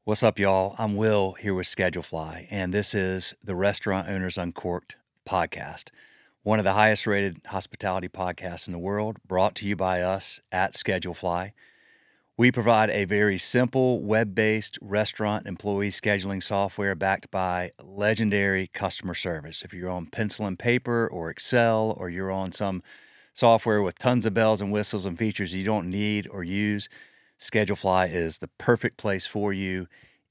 What's up, y'all? I'm Will here with Schedulefly, and this is the Restaurant Owners Uncorked podcast, one of the highest rated hospitality podcasts in the world, brought to you by us at Schedulefly. We provide a very simple web-based restaurant employee scheduling software backed by legendary customer service. If you're on pencil and paper or Excel, or you're on some software with tons of bells and whistles and features you don't need or use, Schedulefly is the perfect place for you.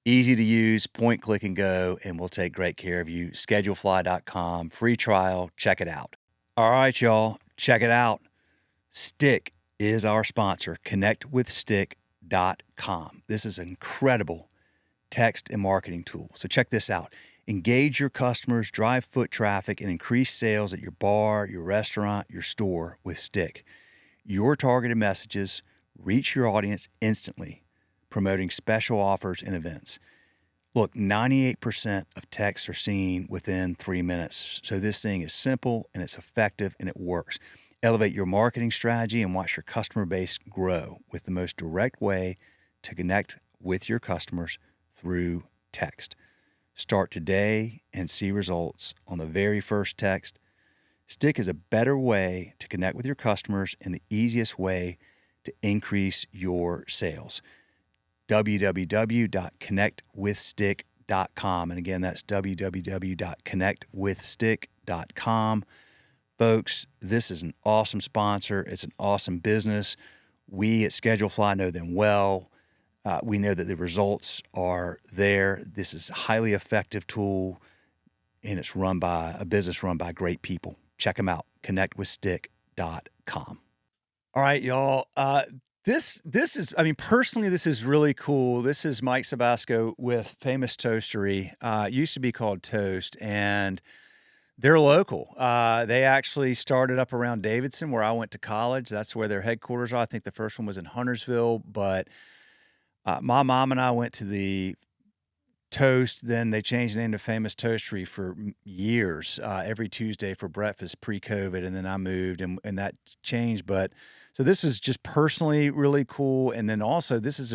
Easy to use, point, click, and go, and we'll take great care of you. Schedulefly.com, free trial, check it out. All right, y'all, check it out. Stick is our sponsor, connectwithstick.com. This is an incredible text and marketing tool. So check this out. Engage your customers, drive foot traffic, and increase sales at your bar, your restaurant, your store with Stick. Your targeted messages reach your audience instantly, promoting special offers and events. Look, 98% of texts are seen within 3 minutes. So this thing is simple and it's effective and it works. Elevate your marketing strategy and watch your customer base grow with the most direct way to connect with your customers through text. Start today and see results on the very first text. Stick is a better way to connect with your customers and the easiest way to increase your sales. www.connectwithstick.com. And again, that's www.connectwithstick.com. Folks, this is an awesome sponsor. It's an awesome business. We at Schedulefly know them well. We know that the results are there. This is a highly effective tool, and it's run by a business run by great people. Check them out, connectwithstick.com. All right, y'all. This is, personally, this is really cool. This is Mike Sebazco with Famous Toastery. It used to be called Toast, and they're local. They actually started up around Davidson, where I went to college. That's where their headquarters are. I think the first one was in Huntersville, but my mom and I went to the Toast. Then they changed the name to Famous Toastery for years, every Tuesday for breakfast pre-COVID. And then I moved and that changed. But so this is just personally really cool. And then also this is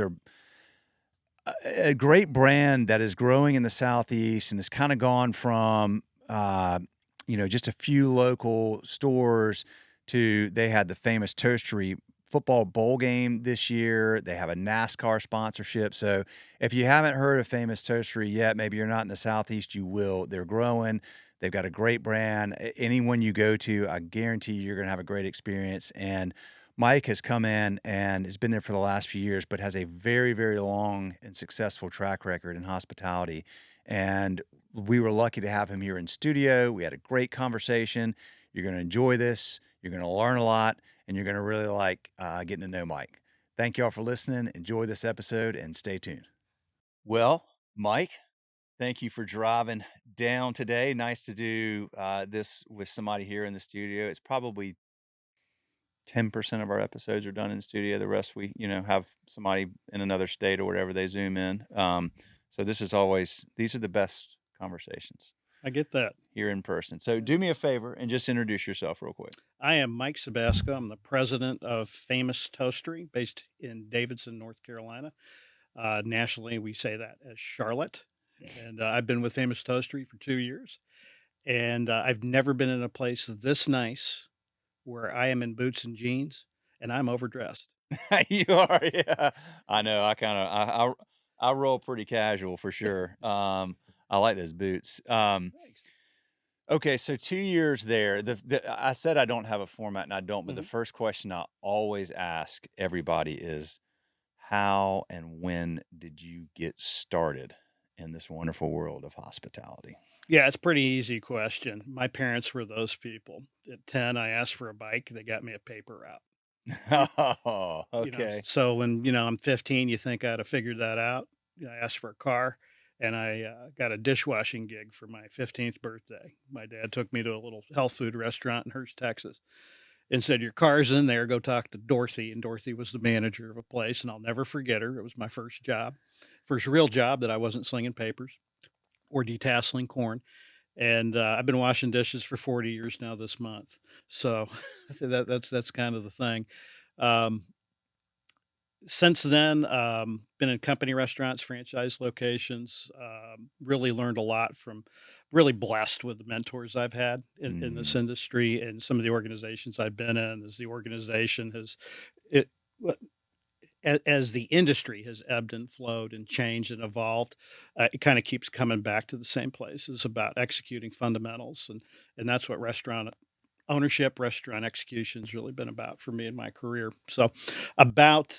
a great brand that is growing in the Southeast and has kind of gone from, just a few local stores to they had the Famous Toastery football bowl game this year. They have a NASCAR sponsorship. So if you haven't heard of Famous Toastery yet, maybe you're not in the Southeast, you will. They're growing. They've got a great brand. Anyone you go to, I guarantee you're going to have a great experience. And Mike has come in and has been there for the last few years, but has a very, very long and successful track record in hospitality. And we were lucky to have him here in studio. We had a great conversation. You're going to enjoy this. You're going to learn a lot. And you're going to really like getting to know Mike. Thank y'all for listening. Enjoy this episode and stay tuned. Well, Mike, thank you for driving down today. Nice to do this with somebody here in the studio. It's probably 10% of our episodes are done in the studio. The rest we, have somebody in another state or whatever they Zoom in. So these are the best conversations. I get that. Here in person. So do me a favor and just introduce yourself real quick. I am Mike Sebasco. I'm the president of Famous Toastery based in Davidson, North Carolina. Nationally, we say that as Charlotte. And I've been with Famous Toastery for 2 years. And I've never been in a place this nice where I am in boots and jeans and I'm overdressed. You are, yeah. I know. I roll pretty casual for sure. I like those boots. Thanks. Okay, so 2 years there. I said I don't have a format, and I don't. But the Mhm. first question I always ask everybody is, how and when did you get started in this wonderful world of hospitality? Yeah, it's a pretty easy question. My parents were those people. At 10, I asked for a bike. They got me a paper route. Oh, okay. So when, I'm 15, you think I'd have figured that out. I asked for a car and I got a dishwashing gig for my 15th birthday. My dad took me to a little health food restaurant in Hurst, Texas and said, "Your car's in there. Go talk to Dorothy." And Dorothy was the manager of a place. And I'll never forget her. It was my first job, first real job that I wasn't slinging papers or detasseling corn. And I've been washing dishes for 40 years now this month. So that's kind of the thing. Um, Since then, been in company restaurants, franchise locations, really learned a lot from really blessed with the mentors I've had in this Mm, industry and some of the organizations I've been in as the organization has it as the industry has ebbed and flowed and changed and evolved, it kind of keeps coming back to the same place. It's about executing fundamentals, and that's what restaurant ownership, restaurant execution has really been about for me in my career. So, about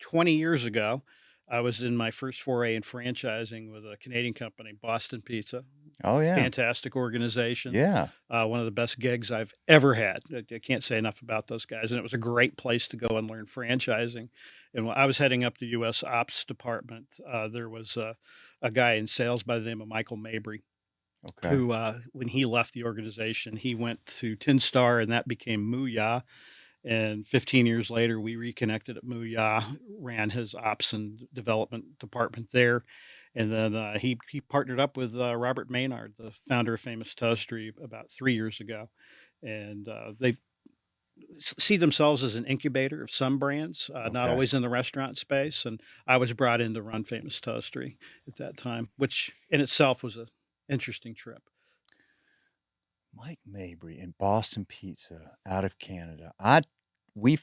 20 years ago, I was in my first foray in franchising with a Canadian company, Boston Pizza. oh yeah, Fantastic organization. yeah. One of the best gigs I've ever had. I can't say enough about those guys. And it was a great place to go and learn franchising. And when I was heading up the U.S. ops department, there was a guy in sales by the name of Michael Mabry, Okay, who, when he left the organization, he went to Tin Star and that became Mooyah, and 15 years later, we reconnected at Mooyah, ran his ops and development department there. And then he partnered up with Robert Maynard, the founder of Famous Toastery, about 3 years ago. And they see themselves as an incubator of some brands, not okay. always in the restaurant space. And I was brought in to run Famous Toastery at that time, which in itself was an interesting trip. Mike Mabry in Boston Pizza out of Canada. We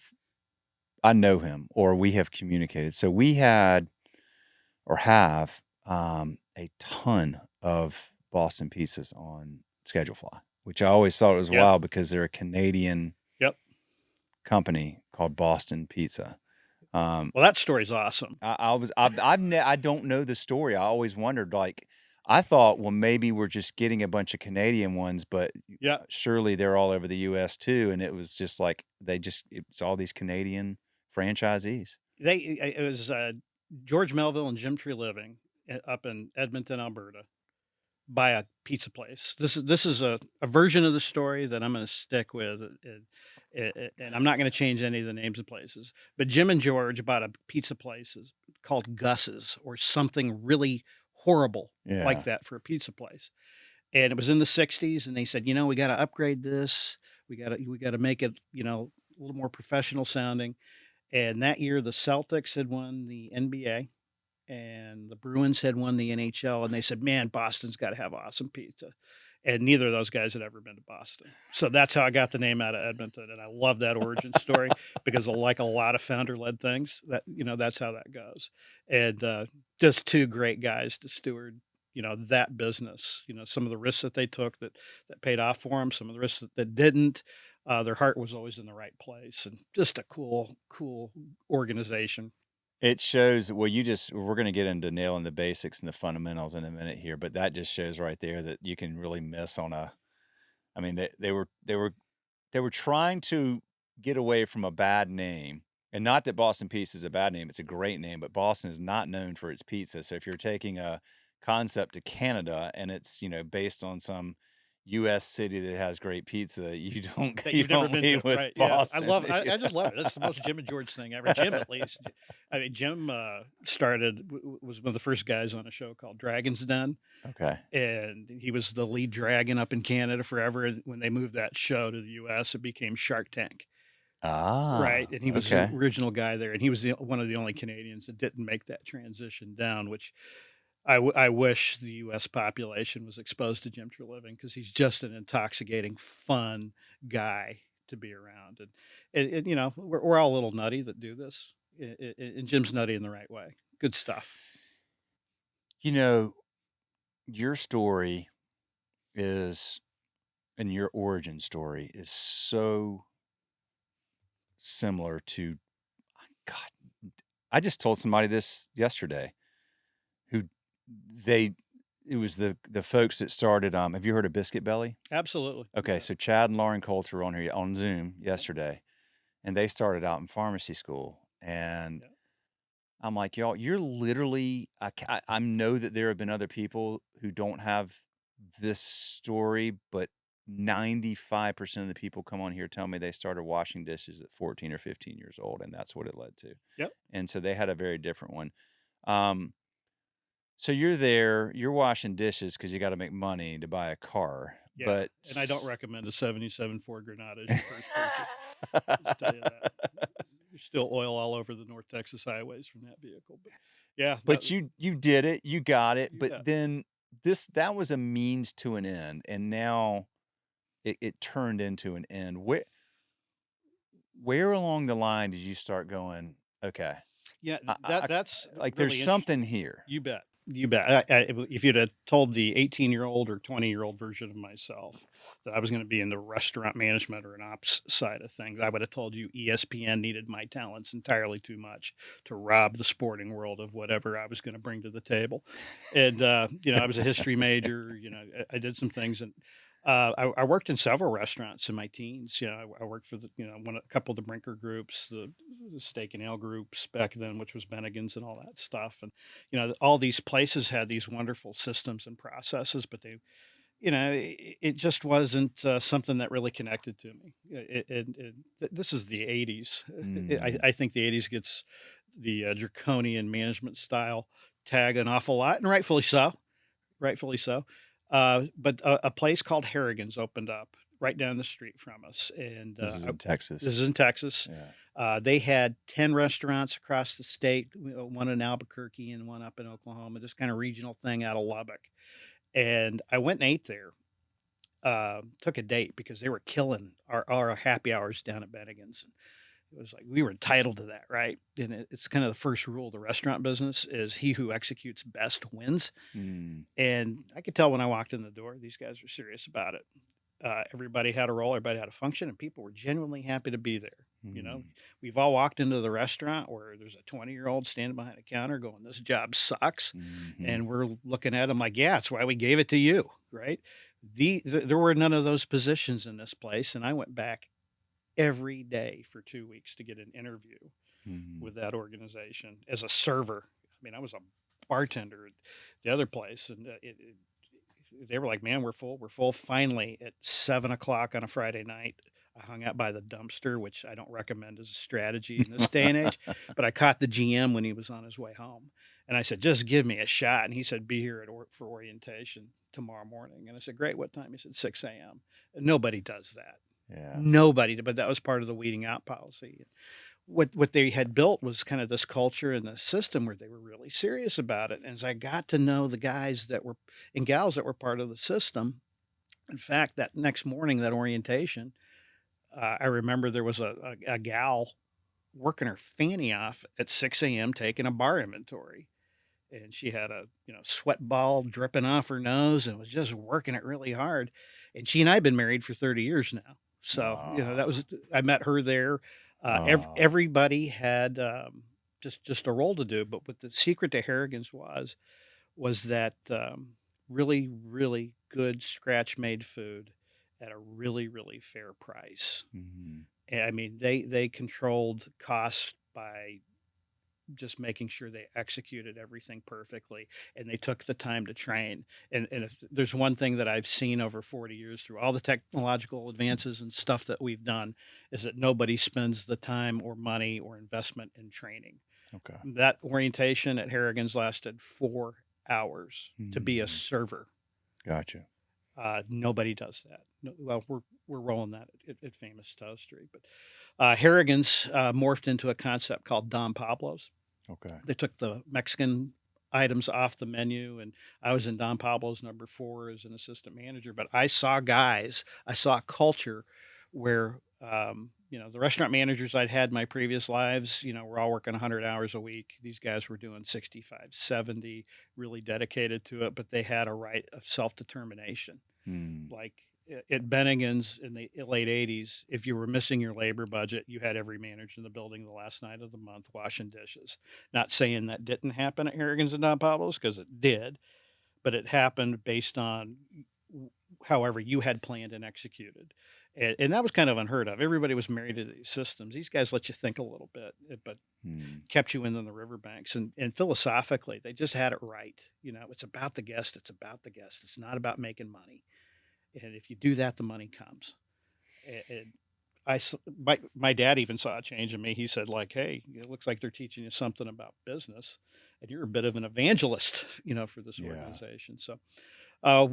I know him or we have communicated. So we had or have a ton of Boston pizzas on Schedule Fly, which I always thought was Yeah. wild because they're a Canadian Yep. company called Boston Pizza. Um, Well, that story's awesome. I don't know the story. I always wondered, like, I thought, well, maybe we're just getting a bunch of Canadian ones, but Yeah. surely they're all over the US too. And it was just like, it's all these Canadian franchisees. It was, George Melville and Jim Tree Living, up in Edmonton, Alberta, by a pizza place. This is a version of the story that I'm gonna stick with, and I'm not gonna change any of the names of places, but Jim and George bought a pizza place called Gus's or something really horrible like Yeah. that for a pizza place, and it was in the '60s, and they said, "You know, we gotta upgrade this. We gotta make it, a little more professional sounding." And that year, the Celtics had won the NBA and the Bruins had won the NHL. And they said, man, Boston's got to have awesome pizza. And neither of those guys had ever been to Boston. So that's how I got the name out of Edmonton. And I love that origin story because, like a lot of founder led things, that's how that goes. And just two great guys to steward. That business, some of the risks that they took that paid off for them, some of the risks that didn't. Their heart was always in the right place, and just a cool organization. It shows, well, we're going to get into nailing the basics and the fundamentals in a minute here, but that just shows right there that you can really miss on I mean, they were trying to get away from a bad name, and not that Boston Pizza is a bad name, it's a great name, but Boston is not known for its pizza. So if you're taking a concept to Canada and it's, based on some US city that has great pizza, you don't That you you've never don't been lead to, with right? Yeah, Boston. I just love it. That's the most Jim and George thing ever. Jim, at least. I mean, Jim was one of the first guys on a show called Dragon's Den, Okay. and he was the lead dragon up in Canada forever. And when they moved that show to the U.S., it became Shark Tank, right? Ah, And he was the okay. original guy there, and he was one of the only Canadians that didn't make that transition down, which I wish the U.S. population was exposed to Jim Treliving because he's just an intoxicating, fun guy to be around, and we're all a little nutty that do this, and Jim's nutty in the right way. Good stuff. You know, your story is and your origin story is so similar to God. I just told somebody this yesterday who they it was the folks that started have you heard of Biscuit Belly? Absolutely, Okay, yeah, so Chad and Lauren Coulter were on here on Zoom yesterday and they started out in pharmacy school and yeah. I'm like, y'all, you're literally I know that there have been other people who don't have this story, but 95% of the people come on here tell me they started washing dishes at 14 or 15 years old, and that's what it led to. Yep, And so they had a very different one. Um, so you're there, you're washing dishes because you got to make money to buy a car, yeah. but And I don't recommend a '77 Ford Granada as your first purchase. Just tell you that. there's still oil all over the North Texas highways from that vehicle. But yeah, that But you did it, you got it, you but bet. then that was a means to an end, and now it turned into an end. Where along the line did you start going, "Okay, Yeah, I that's like, there's really interesting. something here." You bet. You bet. If you'd have told the 18-year-old or 20-year-old version of myself that I was going to be in the restaurant management or an ops side of things, I would have told you ESPN needed my talents entirely too much to rob the sporting world of whatever I was going to bring to the table. And, I was a history major. I did some things, and I worked in several restaurants in my teens. I worked for a couple of the Brinker groups, the steak and ale groups back then, which was Bennigan's and all that stuff. And all these places had these wonderful systems and processes, but it just wasn't something that really connected to me. This is the 80s. Mm, I think the 80s gets the draconian management style tag an awful lot, and rightfully so. Rightfully so. But a place called Harrigan's opened up right down the street from us, and this is in this Texas. is in Texas. Yeah. They had 10 restaurants across the state, one in Albuquerque and one up in Oklahoma, this kind of regional thing out of Lubbock. And I went and ate there. Took a date because they were killing our happy hours down at Bennigan's. It was like we were entitled to that, right? And it's kind of the first rule of the restaurant business is he who executes best wins. Mm, And I could tell when I walked in the door, these guys were serious about it. Everybody had a role, everybody had a function, and people were genuinely happy to be there. You know, mm, we've all walked into the restaurant where there's a 20-year-old standing behind a counter going, "This job sucks," mhm. and we're looking at him like, "Yeah, it's why we gave it to you," right? There were none of those positions in this place, and I went back every day for 2 weeks to get an interview Mhm. with that organization as a server. I mean, I was a bartender at the other place, and they were like, "Man, we're full. We're full." Finally, at 7 o'clock on a Friday night, I hung out by the dumpster, which I don't recommend as a strategy in this day and age. But I caught the GM when he was on his way home, and I said, "Just give me a shot." And he said, "Be here for orientation tomorrow morning." And I said, "Great. What time?" He said, "6 a.m." Nobody does that. Yeah. Nobody, but that was part of the weeding out policy. What they had built was kind of this culture and the system where they were really serious about it. And as I got to know the guys that were and gals that were part of the system, in fact, that next morning, that orientation, I remember there was a gal working her fanny off at 6 a.m. taking a bar inventory. And she had a sweat ball dripping off her nose and was just working it really hard. And she and I had been married for 30 years now. So, that Ah, was I met her there. ah, Everybody had just a role to do. But what the secret to Harrigan's was that really, really good scratch made food at a really, really fair price. mhm. And I mean, they controlled costs by just making sure they executed everything perfectly, and they took the time to train. And if there's one thing that I've seen over 40 years through all the technological advances and stuff that we've done is that nobody spends the time or money or investment in training. Okay. That orientation at Harrigan's lasted 4 hours to be a Mm, server. gotcha. Nobody does that. No, well, we're rolling that at famous Toastery, but Harrigan's morphed into a concept called Don Pablo's. Okay. They took the Mexican items off the menu, and I was in Don Pablo's number 4 as an assistant manager, but I saw a culture where, the restaurant managers I'd had in my previous lives, were all working 100 hours a week. These guys were doing 65, 70, really dedicated to it, but they had a right of self-determination. Mm, Like at Bennigan's in the late 80s, if you were missing your labor budget, you had every manager in the building the last night of the month washing dishes. Not saying that didn't happen at Harrigan's and Don Pablo's because it did, but it happened based on however you had planned and executed. And that was kind of unheard of. Everybody was married to these systems. These guys let you think a little bit, but mm. kept you in on the riverbanks. And philosophically, they just had it right. It's about the guest. It's about the guest. It's not about making money. And if you do that, the money comes. And my dad even saw a change in me. He said, like, "Hey, it looks like they're teaching you something about business, and you're a bit of an evangelist, for this Yeah. organization." So, uh,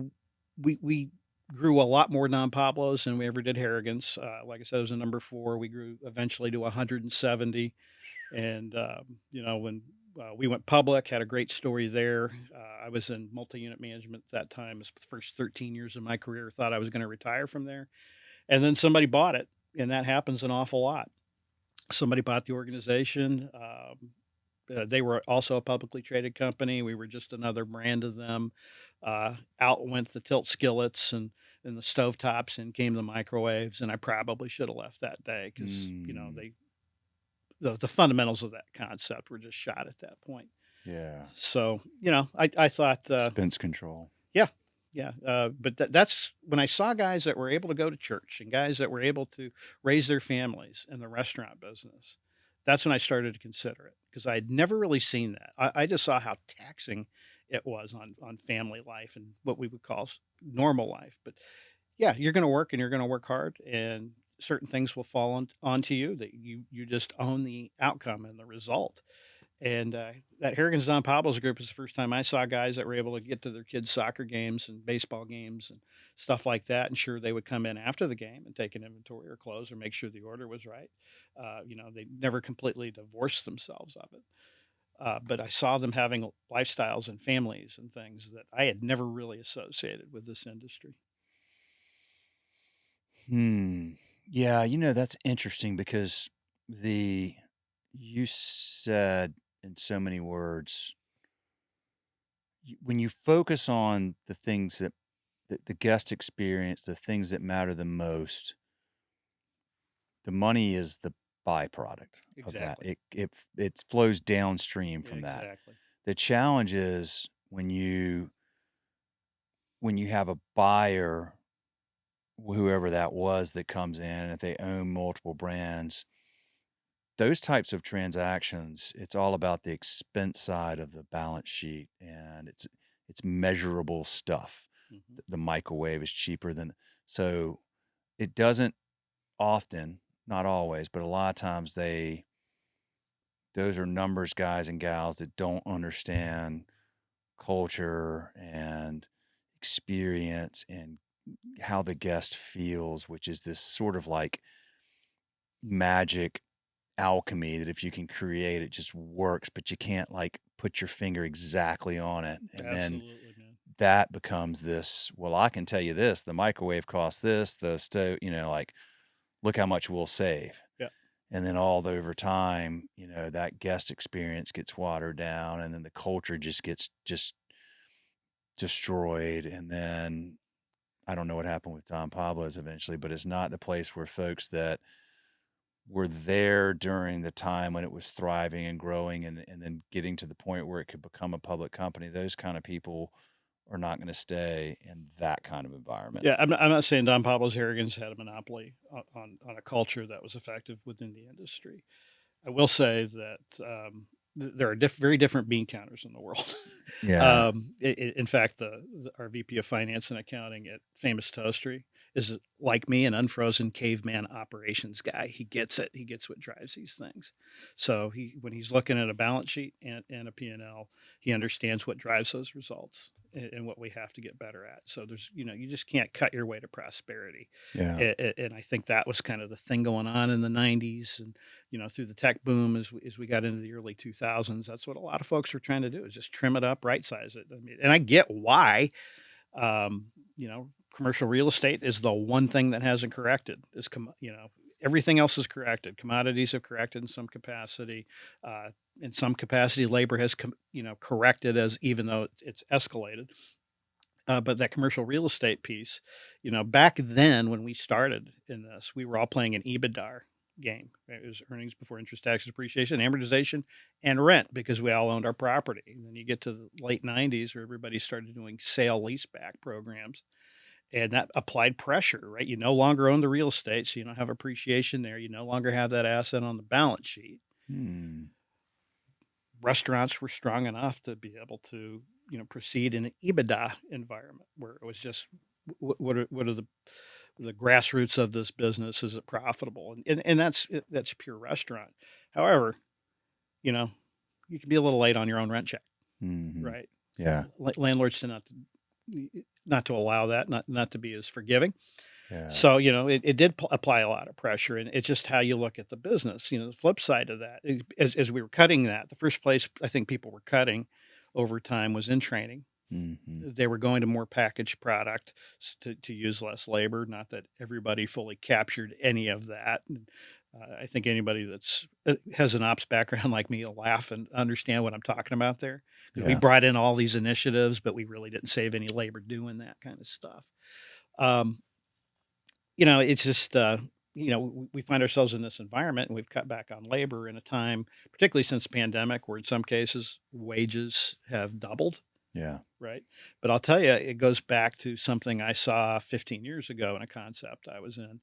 we grew a lot more Don Pablos than we ever did Harrigan's. Like I said, it was a number four. We grew eventually to 170. And, when we went public, had a great story there. I was in multi unit management at that time. It was the first 13 years of my career. Thought I was going to retire from there. And then somebody bought it. And that happens an awful lot. Somebody bought the organization. They were also a publicly traded company. We were just another brand of them. Out went the tilt skillets and the stovetops, and came the microwaves. And I probably should have left that day because Mm, the fundamentals of that concept were just shot at that point. yeah. So I thought, Expense control. yeah, yeah. But that's when I saw guys that were able to go to church and guys that were able to raise their families in the restaurant business. That's when I started to consider it because I had never really seen that. I just saw how taxing it was on family life and what we would call normal life. But yeah, you're going to work and you're going to work hard, and certain things will fall onto you that you just own the outcome and the result. And that Harrigan's Don Pablo's group is the first time I saw guys that were able to get to their kids' soccer games and baseball games and stuff like that. And sure, they would come in after the game and take an inventory or close or make sure the order was right. They never completely divorced themselves of it. But I saw them having lifestyles and families and things that I had never really associated with this industry. Hmm. Yeah, that's interesting because the you said in so many words, when you focus on the things that the guest experience, the things that matter the most, the money is the byproduct of that. Exactly. It flows downstream Yeah, from that. exactly. The challenge is when you have a buyer, whoever that was that comes in, and if they own multiple brands, those types of transactions, it's all about the expense side of the balance sheet, and it's measurable stuff. Hmm. The microwave is cheaper than, so it doesn't often, not always, but a lot of times those are numbers guys and gals that don't understand culture and experience and how the guest feels, which is this sort of like magic alchemy that if you can create it just works, but you can't like put your finger exactly on it. And then Absolutely, man. that becomes this, well, I can tell you this, the microwave costs this, the stove, like, look how much we'll save. Yeah. And then all over time, that guest experience gets watered down, and then the culture just gets just destroyed. And then I don't know what happened with Tom Pablo's eventually, but it's not the place where folks that were there during the time when it was thriving and growing, and then getting to the point where it could become a public company. Those kind of people are not going to stay in that kind of environment. Yeah, I'm not saying Don Pablo's Harrigan's had a monopoly on a culture that was effective within the industry. I will say that there are very different bean counters in the world. Yeah. In fact, our VP of Finance and Accounting at Famous Toastery is like me, an unfrozen caveman operations guy. He gets it. He gets what drives these things. So when he's looking at a balance sheet and a P&L, he understands what drives those results and what we have to get better at. So you just can't cut your way to prosperity. Yeah. And I think that was kind of the thing going on in the 90s and through the tech boom as we got into the early 2000s. That's what a lot of folks were trying to do, is just trim it up, right size it. I mean, and I get why. Commercial real estate is the one thing that hasn't corrected. Everything else is corrected. Commodities have corrected in some capacity. In some capacity, labor has corrected, as even though it's escalated. But that commercial real estate piece, back then when we started in this, we were all playing an EBITDA game. Right? It was earnings before interest, taxes, depreciation, amortization, and rent, because we all owned our property. And then you get to the late 90s where everybody started doing sale leaseback programs, and that applied pressure, right? You no longer own the real estate, so you don't have appreciation there. You no longer have that asset on the balance sheet. Hmm. Restaurants were strong enough to be able to, proceed in an EBITDA environment where it was just what are the grassroots of this business? Is it profitable? And that's pure restaurant. However, you know, you can be a little late on your own rent check, Hmm. right? Yeah. Landlords tend not not to allow that, not to be as forgiving. Yeah. So, it did apply a lot of pressure, and it's just how you look at the business. The flip side of that, as we were cutting that, the first place I think people were cutting over time was in training. Hmm. They were going to more packaged product to use less labor. Not that everybody fully captured any of that. And, I think anybody that's has an ops background like me will laugh and understand what I'm talking about there, because we Yeah. brought in all these initiatives, but we really didn't save any labor doing that kind of stuff. Um, it's just, we find ourselves in this environment, and we've cut back on labor in a time, particularly since the pandemic, where in some cases wages have doubled, Yeah. right? But I'll tell you, it goes back to something I saw 15 years ago in a concept I was in,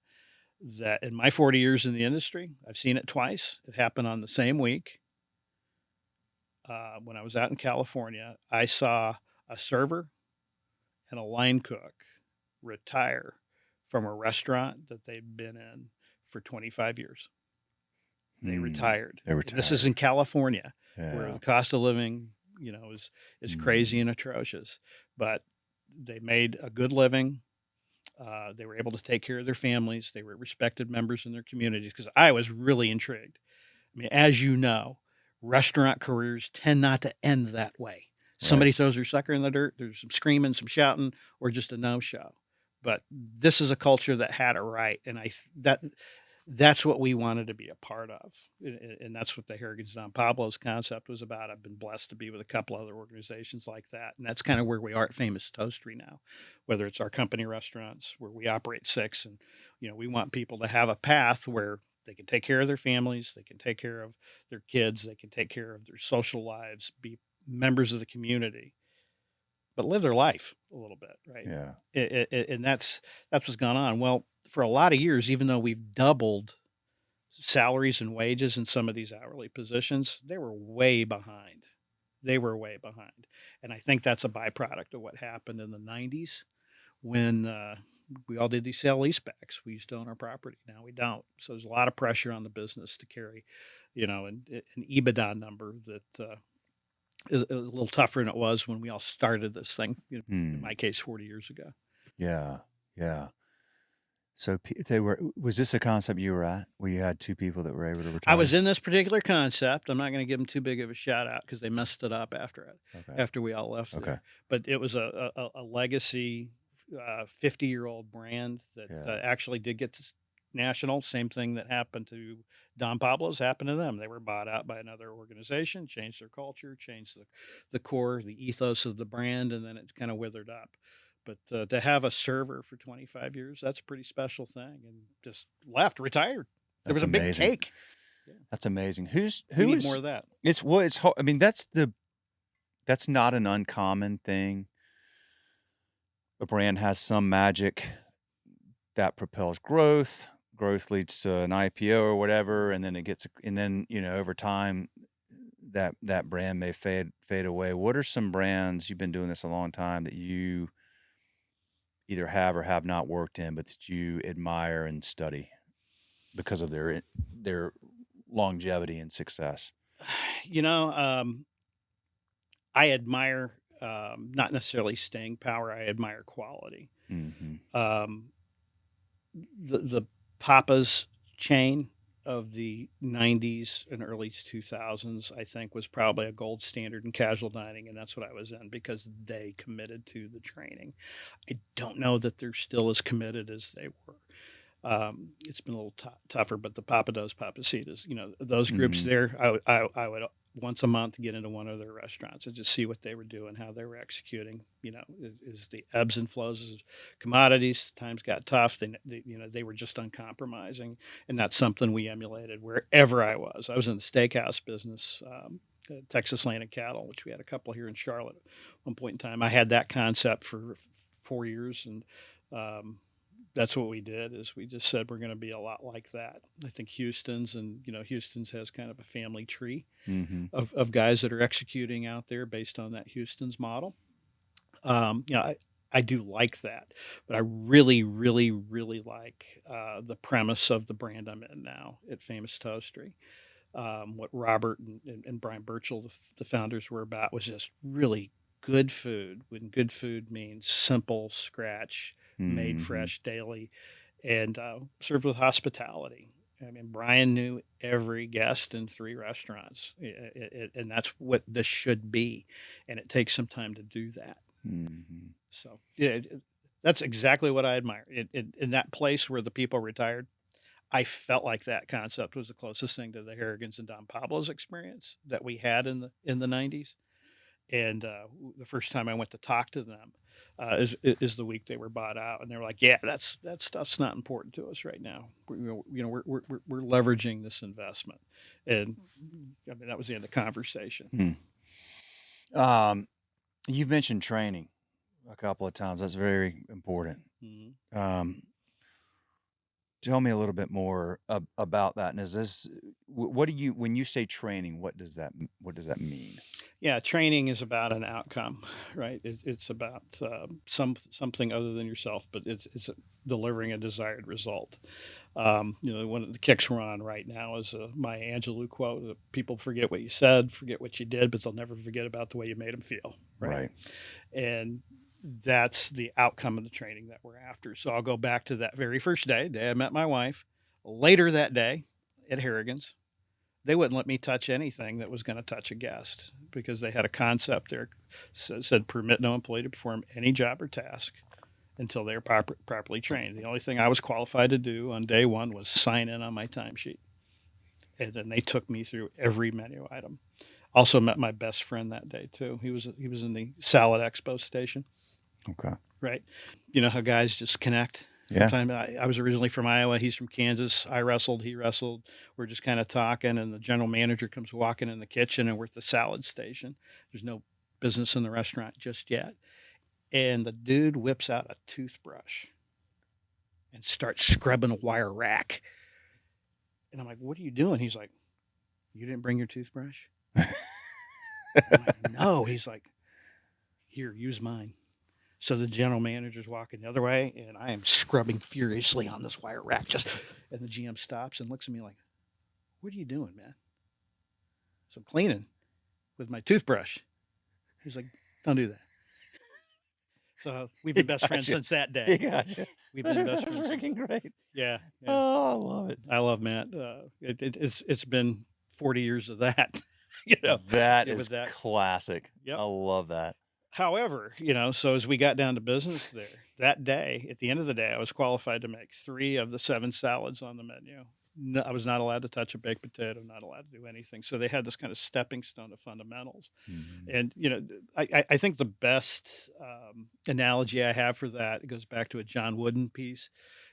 that in my 40 years in the industry, I've seen it twice. It happened on the same week. When I was out in California, I saw a server and a line cook retire from a restaurant that they'd been in for 25 years. They Mm. retired. They And this is in retired. California, where Yeah. the cost of living, is crazy Mm. and atrocious. But they made a good living. They were able to take care of their families. They were respected members in their communities, because I was really intrigued. I mean, as you know, restaurant careers tend not to end that way. Right. Somebody throws their sucker in the dirt, there's some screaming, some shouting, or just a no show. But this is a culture that had it right, and that's what we wanted to be a part of, and that's what the Heritage Don Pablo's concept was about. I've been blessed to be with a couple other organizations like that, and that's kind of where we are at Famous Toastery now. Whether it's our company restaurants where we operate six, and we want people to have a path where they can take care of their families, they can take care of their kids, they can take care of their social lives, be members of the community, but live their life a little bit, right? Yeah. And that's what's gone on. Well, for a lot of years, even though we've doubled salaries and wages in some of these hourly positions, they were way behind. They were way behind, and I think that's a byproduct of what happened in the '90s when we all did these sale leasebacks. We used to own our property. Now we don't. So there's a lot of pressure on the business to carry, an EBITDA number that is a little tougher than it was when we all started this thing. In Hmm. my case, 40 years ago. Yeah. Yeah. So they were. Was this a concept you were at where you had two people that were able to I was retire? in this particular concept. I'm not going to give them too big of a shout out because they messed it up Okay. after we all left Okay. there. But it was a legacy 50-year-old brand that Yeah. actually did get to national. Same thing that happened to Don Pablo's happened to them. They were bought out by another organization, changed their culture, changed the core, the ethos of the brand, and then it kind of withered up. But to have a server for 25 years, that's a pretty special thing. And just left, retired. There That's was a big amazing. cake. Yeah. That's amazing. We Who need more is? of that. It's what it's. I mean, that's not an uncommon thing. A brand has some magic that propels growth. Growth leads to an IPO or whatever, and then over time, that brand may fade away. What are some brands, you've been doing this a long time, that you either have or have not worked in, but that you admire and study because of their longevity and success? You know, I admire not necessarily staying power. I admire quality. Hmm. Um, the Papa's chain of the '90s and early 2000s, I think, was probably a gold standard in casual dining, and that's what I was in because they committed to the training. I don't know that they're still as committed as they were. It's been a little tougher, but the Papa Does Papacitas, those groups Hmm. there, I would once a month get into one of their restaurants and just see what they were doing, how they were executing. Is the ebbs and flows of commodities. Times got tough. They were just uncompromising, and that's something we emulated wherever I was. I was in the steakhouse business. Texas Land and Cattle, which we had a couple here in Charlotte at one point in time. I had that concept for 4 years, and um, that's what we did is we just said we're going to be a lot like that. I think Houston's has kind of a family tree Hmm. of guys that are executing out there based on that Houston's model. I do like that, but I really, really, really like the premise of the brand I'm in now at Famous Toastery. What Robert and Brian Burchell, the founders, were about was just really good food, when good food means simple, scratch, made Mm-hmm. fresh daily, and served with hospitality. I mean, Brian knew every guest in 3 restaurants, and that's what this should be. And it takes some time to do that. Mm-hmm. So, yeah, that's exactly what I admire. In that place where the people retired, I felt like that concept was the closest thing to the Harrigans and Don Pablo's experience that we had in the 90s. And the first time I went to talk to them is the week they were bought out, and they were like, "Yeah, that stuff's not important to us right now. We're leveraging this investment." And I mean, that was the end of the conversation. Hmm. Um, you've mentioned training a couple of times. That's very important. Mhm. Um, tell me a little bit more about that. And is this what do you when you say training? What does that mean? Yeah, training is about an outcome, right? It's about something other than yourself, but it's delivering a desired result. One of the kicks we're on right now is Maya Angelou quote: "People forget what you said, forget what you did, but they'll never forget about the way you made them feel." Right, Right. and that's the outcome of the training that we're after. So I'll go back to that very first day I met my wife. Later that day at Harrigan's, they wouldn't let me touch anything that was going to touch a guest because they had a concept there said permit no employee to perform any job or task until they were properly trained. The only thing I was qualified to do on day one was sign in on my timesheet. And then they took me through every menu item. Also met my best friend that day too. He was in the salad expo station, Okay. right? You know how guys just connect. Yeah. Sometimes I was originally from Iowa. He's from Kansas. I wrestled. He wrestled. We're just kind of talking, and the general manager comes walking in the kitchen, and we're at the salad station. There's no business in the restaurant just yet, and the dude whips out a toothbrush and starts scrubbing a wire rack. And I'm like, "What are you doing?" He's like, "You didn't bring your toothbrush?" I'm like, "No." He's like, "Here, use mine." So the general manager's walking the other way, and I am scrubbing furiously on this wire rack. And the GM stops and looks at me like, "What are you doing, man?" So I'm cleaning with my toothbrush. He's like, "Don't do that." So we've He been best friends gotcha. since that He day. gotcha. We've been best That's friends since freaking that. great. Yeah, yeah. Oh, I love it. I love Matt. It's been 40 years of that. you know, That yeah, with is that. classic. Yep. I love that. However, so as we got down to business there, that day, at the end of the day, I was qualified to make 3 of the 7 salads on the menu. No, I was not allowed to touch a baked potato, not allowed to do anything. So they had this kind of stepping stone to fundamentals. Mhm. And, I think the best analogy I have for that, it goes back to a John Wooden piece.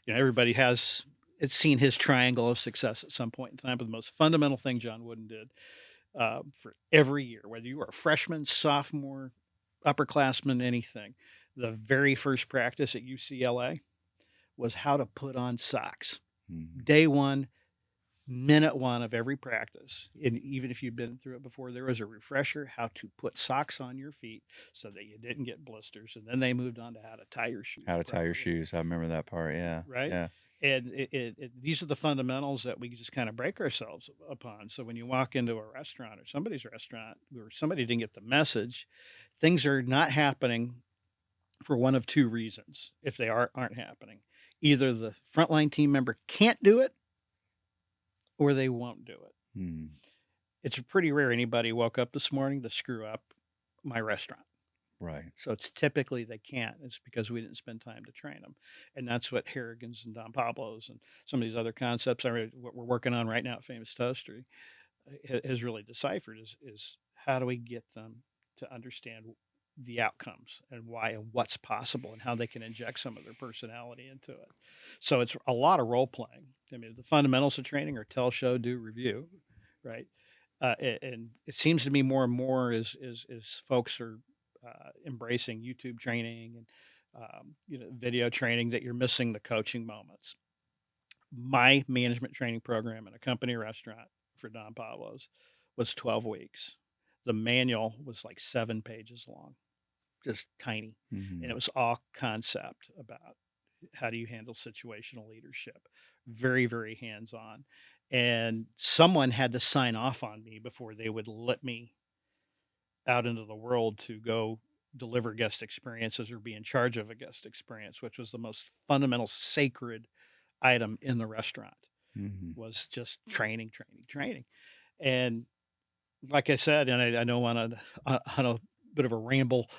Everybody has it's seen his triangle of success at some point in time, but the most fundamental thing John Wooden did for every year, whether you are a freshman, sophomore, upperclassman, anything. The very first practice at UCLA was how to put on socks. Mhm. Day one, minute one of every practice. And even if you've been through it before, there was a refresher how to put socks on your feet so that you didn't get blisters. And then they moved on to how to tie your shoes How to tie your properly, shoes. I remember that part. Yeah. right? Yeah. And these are the fundamentals that we just kind of break ourselves upon. So when you walk into a restaurant or somebody's restaurant where somebody didn't get the message, things are not happening for one of two reasons. If they aren't happening, either the frontline team member can't do it or they won't do it. Mm. It's pretty rare anybody woke up this morning to screw up my restaurant. Right. So it's typically they can't. It's because we didn't spend time to train them, and that's what Harrigan's and Don Pablo's and some of these other concepts what we're working on right now at Famous Toastery has really deciphered is how do we get them to understand the outcomes and why and what's possible and how they can inject some of their personality into it. So it's a lot of role playing. I mean, the fundamentals of training are tell, show, do, review, right? And it seems to me more and more as folks are embracing YouTube training and video training that you're missing the coaching moments. My management training program in a company restaurant for Don Pablo's was 12 weeks. The manual was like 7 pages long, just tiny. And Mhm. it was all concept about how do you handle situational leadership. Very, very hands on. And someone had to sign off on me before they would let me out into the world to go deliver guest experiences or be in charge of a guest experience, which was the most fundamental sacred item in the restaurant, Mm-hmm. was just training, training, training. And like I said, and I know on a bit of a ramble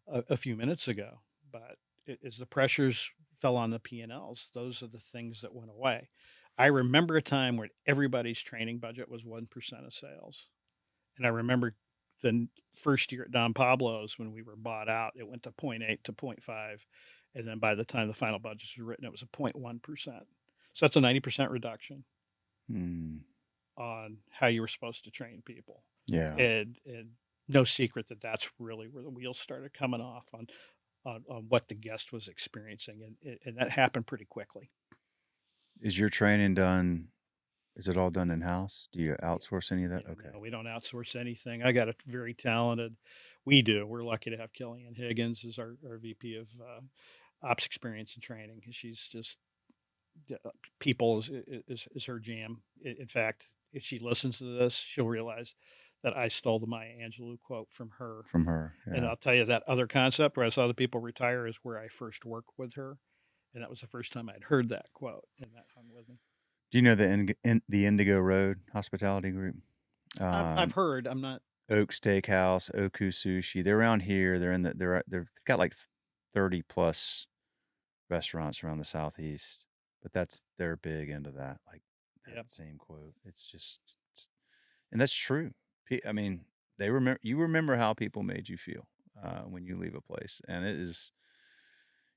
a few minutes ago, but as the pressures fell on the P&Ls, those are the things that went away. I remember a time where everybody's training budget was 1% of sales. And I remember first year at Don Pablo's when we were bought out, it went to point 0.8 to point 0.5. And then by the time the final budgets were written, it was a 0.1%. So that's a 90% reduction Mm. on how you were supposed to train people. Yeah. And no secret that that's really where the wheels started coming off on what the guest was experiencing. And that happened pretty quickly. Is your training done? Is it all done in house? Do you Yeah. outsource any of that? Yeah, Okay. no, we don't outsource anything. I got a very talented. We do. We're lucky to have Kellyanne Higgins as our VP of ops experience and training. She's just people is her jam. In fact, if she listens to this, she'll realize that I stole the Maya Angelou quote from her. From her. And Yeah. I'll tell you that other concept where I saw the people retire is where I first worked with her, and that was the first time I'd heard that quote, and that hung with me. Do you know the Indigo Road Hospitality Group? I've heard. I'm not. Oak Steakhouse, Oku Sushi. They're around here. They've got like 30 plus restaurants around the southeast. But they're big into that. Like that Yep. same quote. And that's true. I mean, you remember how people made you feel when you leave a place, and it is.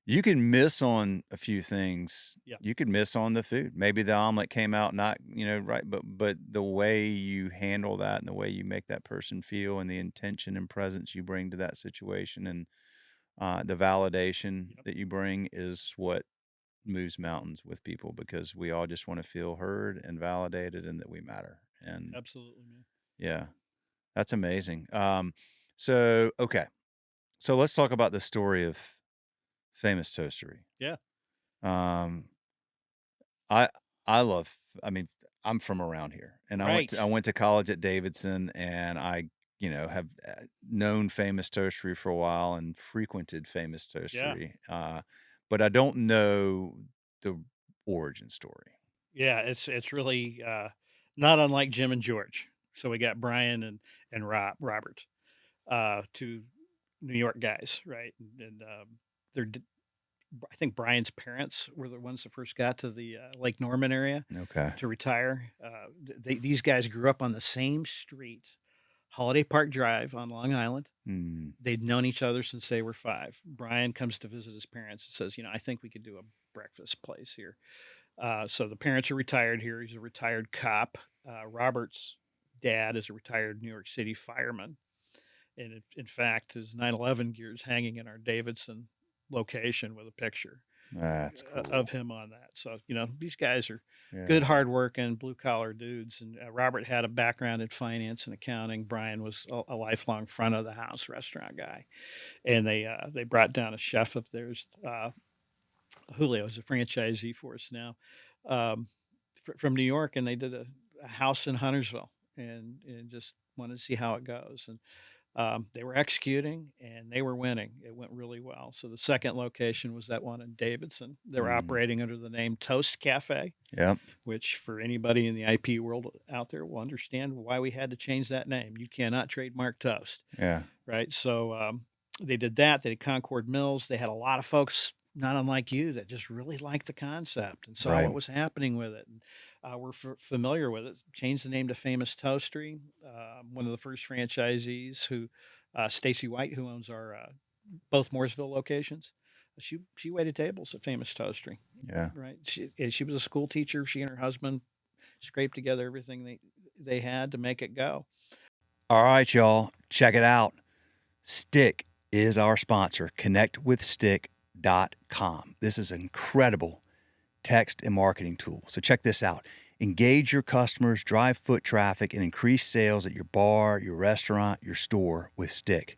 You can miss on a few things. Yep. You could miss on the food. Maybe the omelet came out not, right, but the way you handle that and the way you make that person feel and the intention and presence you bring to that situation and the validation Yep. that you bring is what moves mountains with people because we all just want to feel heard and validated and that we matter. And Absolutely, man. yeah, that's amazing. Okay. So let's talk about the story of Famous Toastery. Yeah. Um, I love. I mean, I'm from around here, and Right. I went to college at Davidson, and I have known Famous Toastery for a while and frequented Famous Yeah. Toastery, but I don't know the origin story. Yeah. It's really not unlike Jim and George. So we got Brian and Robert, two New York guys, right? And they're I think Brian's parents were the ones that first got to the Lake Norman area Okay. to retire. These guys grew up on the same street, Holiday Park Drive on Long Island. Mm. They'd known each other since they were 5. Brian comes to visit his parents and says, I think we could do a breakfast place here. So the parents are retired here. He's a retired cop. Robert's dad is a retired New York City fireman. And in fact, his 9/11 gear is hanging in our Davidson location with a picture That's cool. of him on that. So, these guys are Yeah. good, hardworking, blue collar dudes. And Robert had a background in finance and accounting. Brian was a lifelong front of the house restaurant guy. And they brought down a chef of theirs. Julio is a franchisee for us now, from New York, and they did a house in Huntersville and just wanted to see how it goes. And they were executing and they were winning. It went really well. So the second location was that one in Davidson. They were operating under the name Toast Cafe. Yep. Which for anybody in the IP world out there will understand why we had to change that name. You cannot trademark toast. Yeah. Right. So they did that. They did Concord Mills. They had a lot of folks, not unlike you, that just really liked the concept and saw Right. what was happening with it. And, we're familiar with it. Changed the name to Famous Toastery. One of the first franchisees who, Stacy White, who owns our both Mooresville locations, she waited tables at Famous Toastery. Yeah. Right. She was a school teacher. She and her husband scraped together everything they had to make it go. All right, y'all, check it out. Stick is our sponsor. ConnectWithStick.com. This is an incredible text and marketing tool. So check this out. Engage your customers, drive foot traffic, and increase sales at your bar, your restaurant, your store with Stick.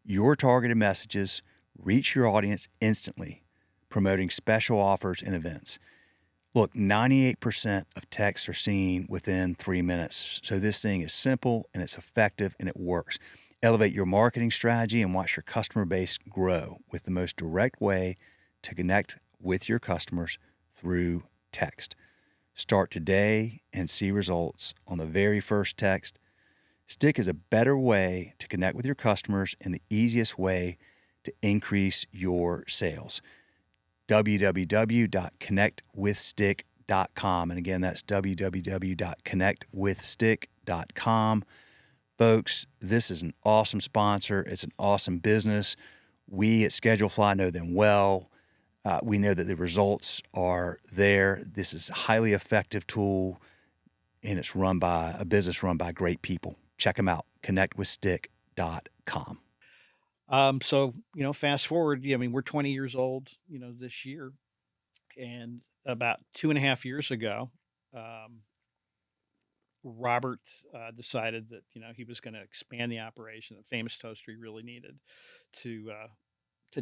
Your targeted messages reach your audience instantly, promoting special offers and events. Look, 98% of texts are seen within 3 minutes. So this thing is simple and it's effective and it works. Elevate your marketing strategy and watch your customer base grow with the most direct way to connect with your customers through text. Start today and see results on the very first text. Stick is a better way to connect with your customers and the easiest way to increase your sales. www.connectwithstick.com. And again, that's www.connectwithstick.com. Folks, this is an awesome sponsor. It's an awesome business. We at Schedule Fly know them well. We know that the results are there. This is a highly effective tool, and it's run by a business run by great people. Check them out, connectwithstick.com. So, fast forward, I mean, we're 20 years old, this year. And about 2.5 years ago, um, Robert decided that, he was going to expand the operation that Famous Toastery really needed to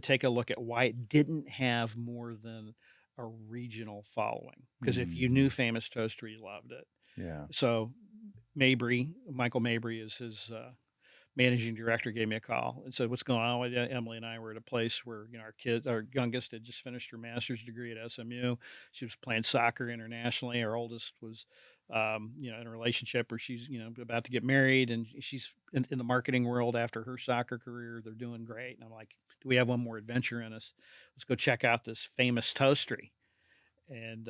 take a look at why it didn't have more than a regional following. Because if you knew Famous Toastery, you loved it. Yeah. So Michael Mabry is his managing director, gave me a call and said, "What's going on with you?" Emily and I were at a place where, our youngest had just finished her master's degree at SMU. She was playing soccer internationally. Our oldest was, in a relationship where she's, about to get married, and she's in the marketing world after her soccer career. They're doing great. And I'm like, do we have one more adventure in us? Let's go check out this Famous Toastery. And,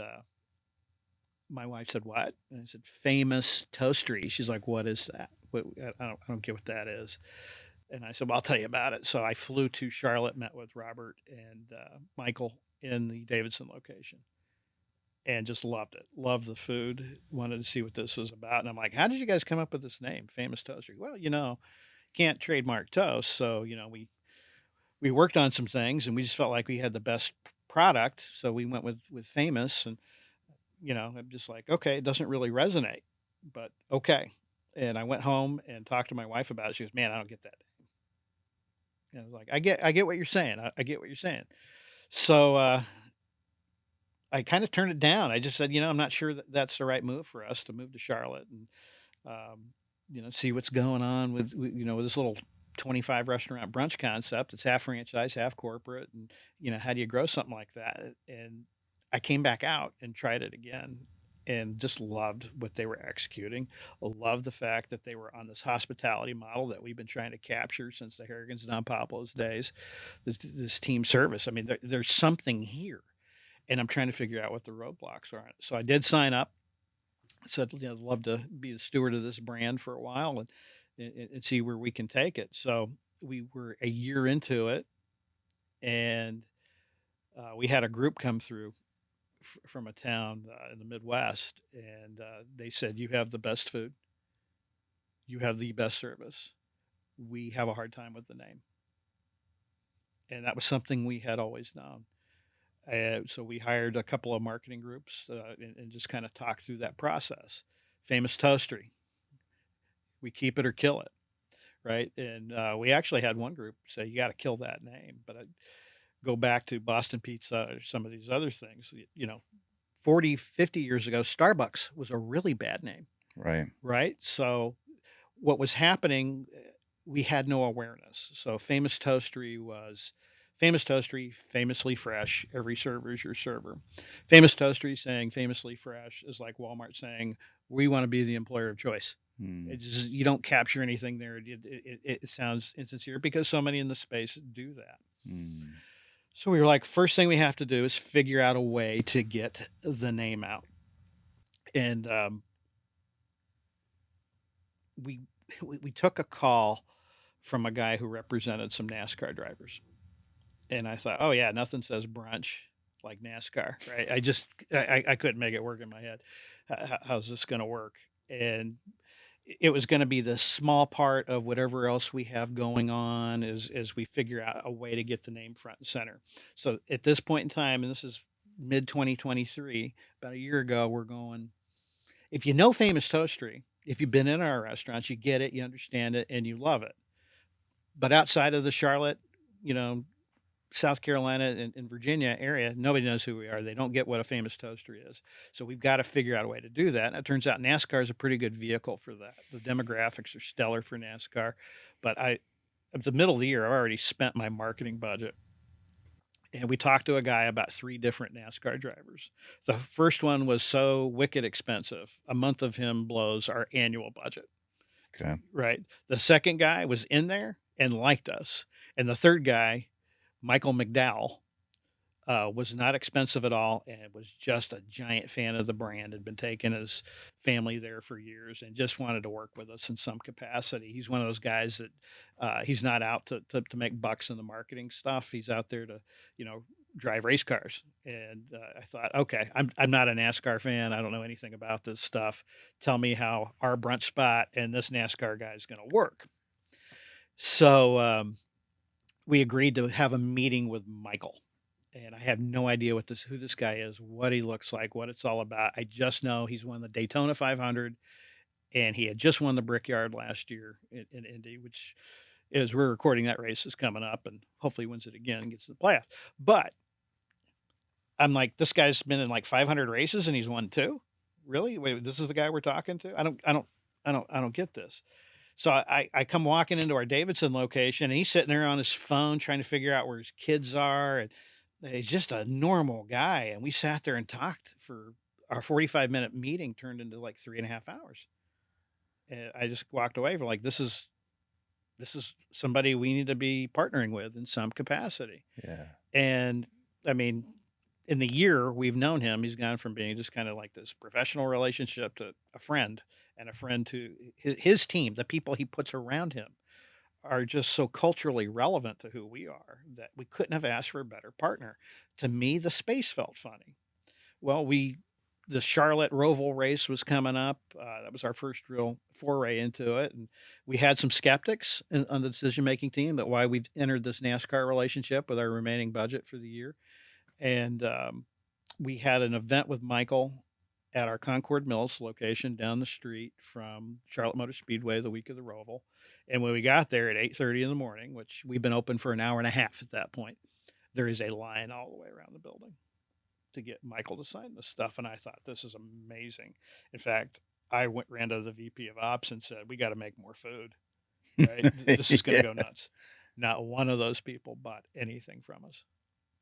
my wife said, "What?" And I said, "Famous Toastery." She's like, "What is that? I don't get what that is." And I said, "Well, I'll tell you about it." So I flew to Charlotte, met with Robert and Michael in the Davidson location, and just loved it. Loved the food. Wanted to see what this was about. And I'm like, "How did you guys come up with this name, Famous Toastery?" Well, can't trademark toast, so we worked on some things, and we just felt like we had the best product, so we went with Famous. And I'm just like, okay, it doesn't really resonate, but okay. And I went home and talked to my wife about it. She goes, "Man, I don't get that." And I was like, I get what you're saying. I get what you're saying. So I kind of turned it down. I just said, I'm not sure that that's the right move for us to move to Charlotte and, see what's going on with this little 25 restaurant brunch concept. It's half franchise, half corporate. And, how do you grow something like that? And I came back out and tried it again and just loved what they were executing. Loved the fact that they were on this hospitality model that we've been trying to capture since the Harrigan's and Don Pablo's days. This team service. I mean, there's something here, and I'm trying to figure out what the roadblocks are. So I did sign up. Said, I'd love to be the steward of this brand for a while and see where we can take it. So we were a year into it, and we had a group come through from a town in the Midwest, and they said, "You have the best food, you have the best service. We have a hard time with the name," and that was something we had always known. So we hired a couple of marketing groups and just kind of talked through that process. Famous Toastery, we keep it or kill it, right? And we actually had one group say, "You got to kill that name," but I go back to Boston Pizza or some of these other things. 40, 50 years ago, Starbucks was a really bad name, Right. right? So what was happening, we had no awareness. So Famous Toastery was Famous Toastery, famously fresh. Every server is your server. Famous Toastery saying famously fresh is like Walmart saying, "We want to be the employer of choice." It just, you don't capture anything there. It sounds insincere because so many in the space do that. So we were like, first thing we have to do is figure out a way to get the name out. And we we took a call from a guy who represented some NASCAR drivers. And I thought, oh yeah, nothing says brunch like NASCAR, right? I couldn't make it work in my head. How's this going to work? And it was going to be the small part of whatever else we have going on as we figure out a way to get the name front and center. So at this point in time, and this is mid 2023, about a year ago, we're going, if you know Famous Toastery, if you've been in our restaurants, you get it, you understand it, and you love it. But outside of the Charlotte, you know, South Carolina and Virginia area, nobody knows who we are. They don't get what a Famous Toastery is. So we've got to figure out a way to do that. And it turns out NASCAR is a pretty good vehicle for that. The demographics are stellar for NASCAR, But at the middle of the year, I've already spent my marketing budget. And we talked to a guy about 3 different NASCAR drivers. The first one was so wicked expensive. A month of him blows our annual budget, Okay. right? The second guy was in there and liked us. And the third guy, Michael McDowell, was not expensive at all and was just a giant fan of the brand, had been taking his family there for years and just wanted to work with us in some capacity. He's one of those guys that he's not out to make bucks in the marketing stuff. He's out there to, you know, drive race cars. And I thought, okay, I'm not a NASCAR fan. I don't know anything about this stuff. Tell me how our brunch spot and this NASCAR guy is going to work. So we agreed to have a meeting with Michael, and I have no idea who this guy is, what he looks like, what it's all about. I just know he's won the Daytona 500, and he had just won the Brickyard last year in Indy, which is we're recording that race is coming up, and hopefully wins it again and gets to the playoffs. But I'm like, this guy's been in like 500 races and he's won two. Really? Wait, this is the guy we're talking to? I don't get this. So I come walking into our Davidson location and he's sitting there on his phone trying to figure out where his kids are. And he's just a normal guy. And we sat there and talked for our 45-minute meeting turned into like 3.5 hours. And I just walked away from like, this is somebody we need to be partnering with in some capacity. Yeah. And I mean, in the year we've known him, he's gone from being just kind of like this professional relationship to a friend, and a friend to his team. The people he puts around him are just so culturally relevant to who we are that we couldn't have asked for a better partner. To me, the space felt funny. Well, the Charlotte Roval race was coming up. That was our first real foray into it, and we had some skeptics on the decision making team that why we've entered this NASCAR relationship with our remaining budget for the year. And we had an event with Michael at our Concord Mills location down the street from Charlotte Motor Speedway the week of the Roval. And when we got there at 8:30 in the morning, which we've been open for an hour and a half at that point, there is a line all the way around the building to get Michael to sign this stuff. And I thought, this is amazing. In fact, ran to the VP of Ops and said, we got to make more food, right? This is going to go nuts. Not one of those people bought anything from us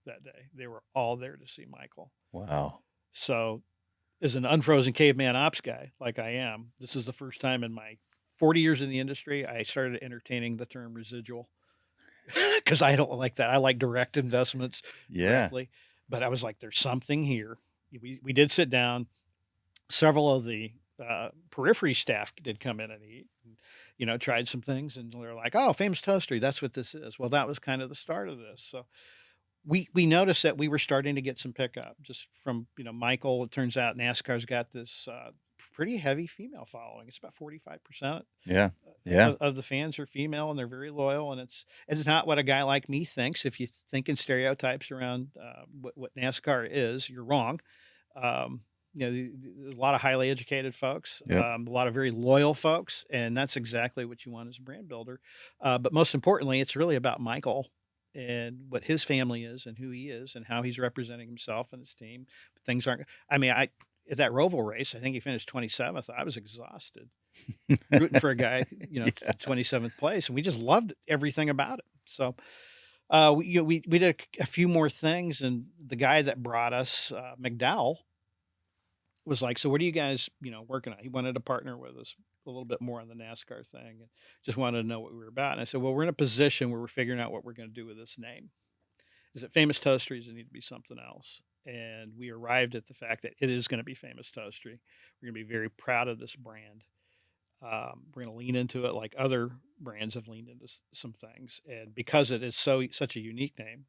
that day. They were all there to see Michael. Wow. So as an unfrozen caveman ops guy, like I am, this is the first time in my 40 years in the industry, I started entertaining the term residual because I don't like that. I like direct investments directly, but I was like, there's something here. We did sit down. Several of the periphery staff did come in and eat, and, you know, tried some things, and they're like, oh, Famous Toastery, that's what this is. Well, that was kind of the start of this. So we noticed that we were starting to get some pickup just from, you know, Michael. It turns out NASCAR's got this pretty heavy female following. It's about 45%. Yeah. Yeah. Of the fans are female, and they're very loyal. And it's not what a guy like me thinks. If you think in stereotypes around what NASCAR is, you're wrong. You know, a lot of highly educated folks, Yep. a lot of very loyal folks, and that's exactly what you want as a brand builder. But most importantly, it's really about Michael and what his family is and who he is and how he's representing himself and his team. Things aren't, I mean, at that Roval race, I think he finished 27th. I was exhausted rooting for a guy, you know, Yeah. 27th place. And we just loved everything about it. So we did a few more things. And the guy that brought us, McDowell, was like, so what are you guys, you know, working on? He wanted to partner with us a little bit more on the NASCAR thing and just wanted to know what we were about. And I said, well, we're in a position where we're figuring out what we're going to do with this name. Is it Famous Toastery? Does it need to be something else? And we arrived at the fact that it is going to be Famous Toastery. We're going to be very proud of this brand. We're going to lean into it like other brands have leaned into some things. And because it is such a unique name,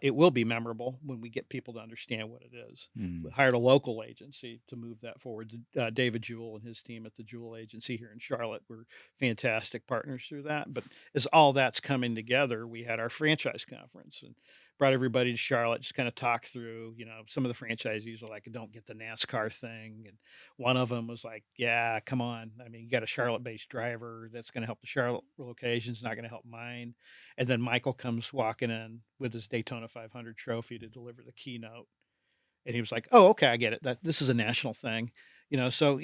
it will be memorable when we get people to understand what it is. Mm. We hired a local agency to move that forward. David Jewell and his team at the Jewell Agency here in Charlotte were fantastic partners through that. But as all that's coming together, we had our franchise conference and brought everybody to Charlotte, just kind of talk through, you know, some of the franchisees were like, don't get the NASCAR thing. And one of them was like, yeah, come on. I mean, you got a Charlotte-based driver that's going to help the Charlotte locations, not going to help mine. And then Michael comes walking in with his Daytona 500 trophy to deliver the keynote. And he was like, oh, okay, I get it. This is a national thing. So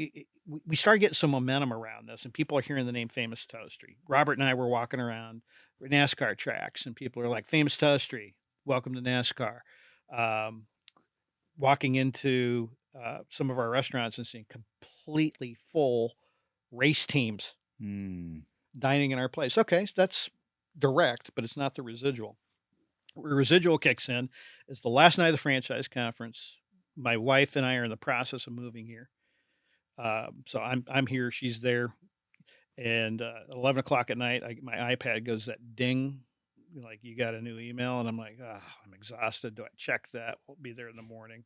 we started getting some momentum around this, and people are hearing the name Famous Toastery. Robert and I were walking around NASCAR tracks, and people are like, Famous Toastery, welcome to NASCAR. Um, Walking into some of our restaurants and seeing completely full race teams Mm. dining in our place. Okay, so that's direct, but it's not the residual. Where residual kicks in is the last night of the franchise conference. My wife and I are in the process of moving here. So I'm here, she's there, and 11 o'clock at night, my iPad goes that ding, like you got a new email, and I'm like, oh, I'm exhausted. Do I check that? We'll be there in the morning.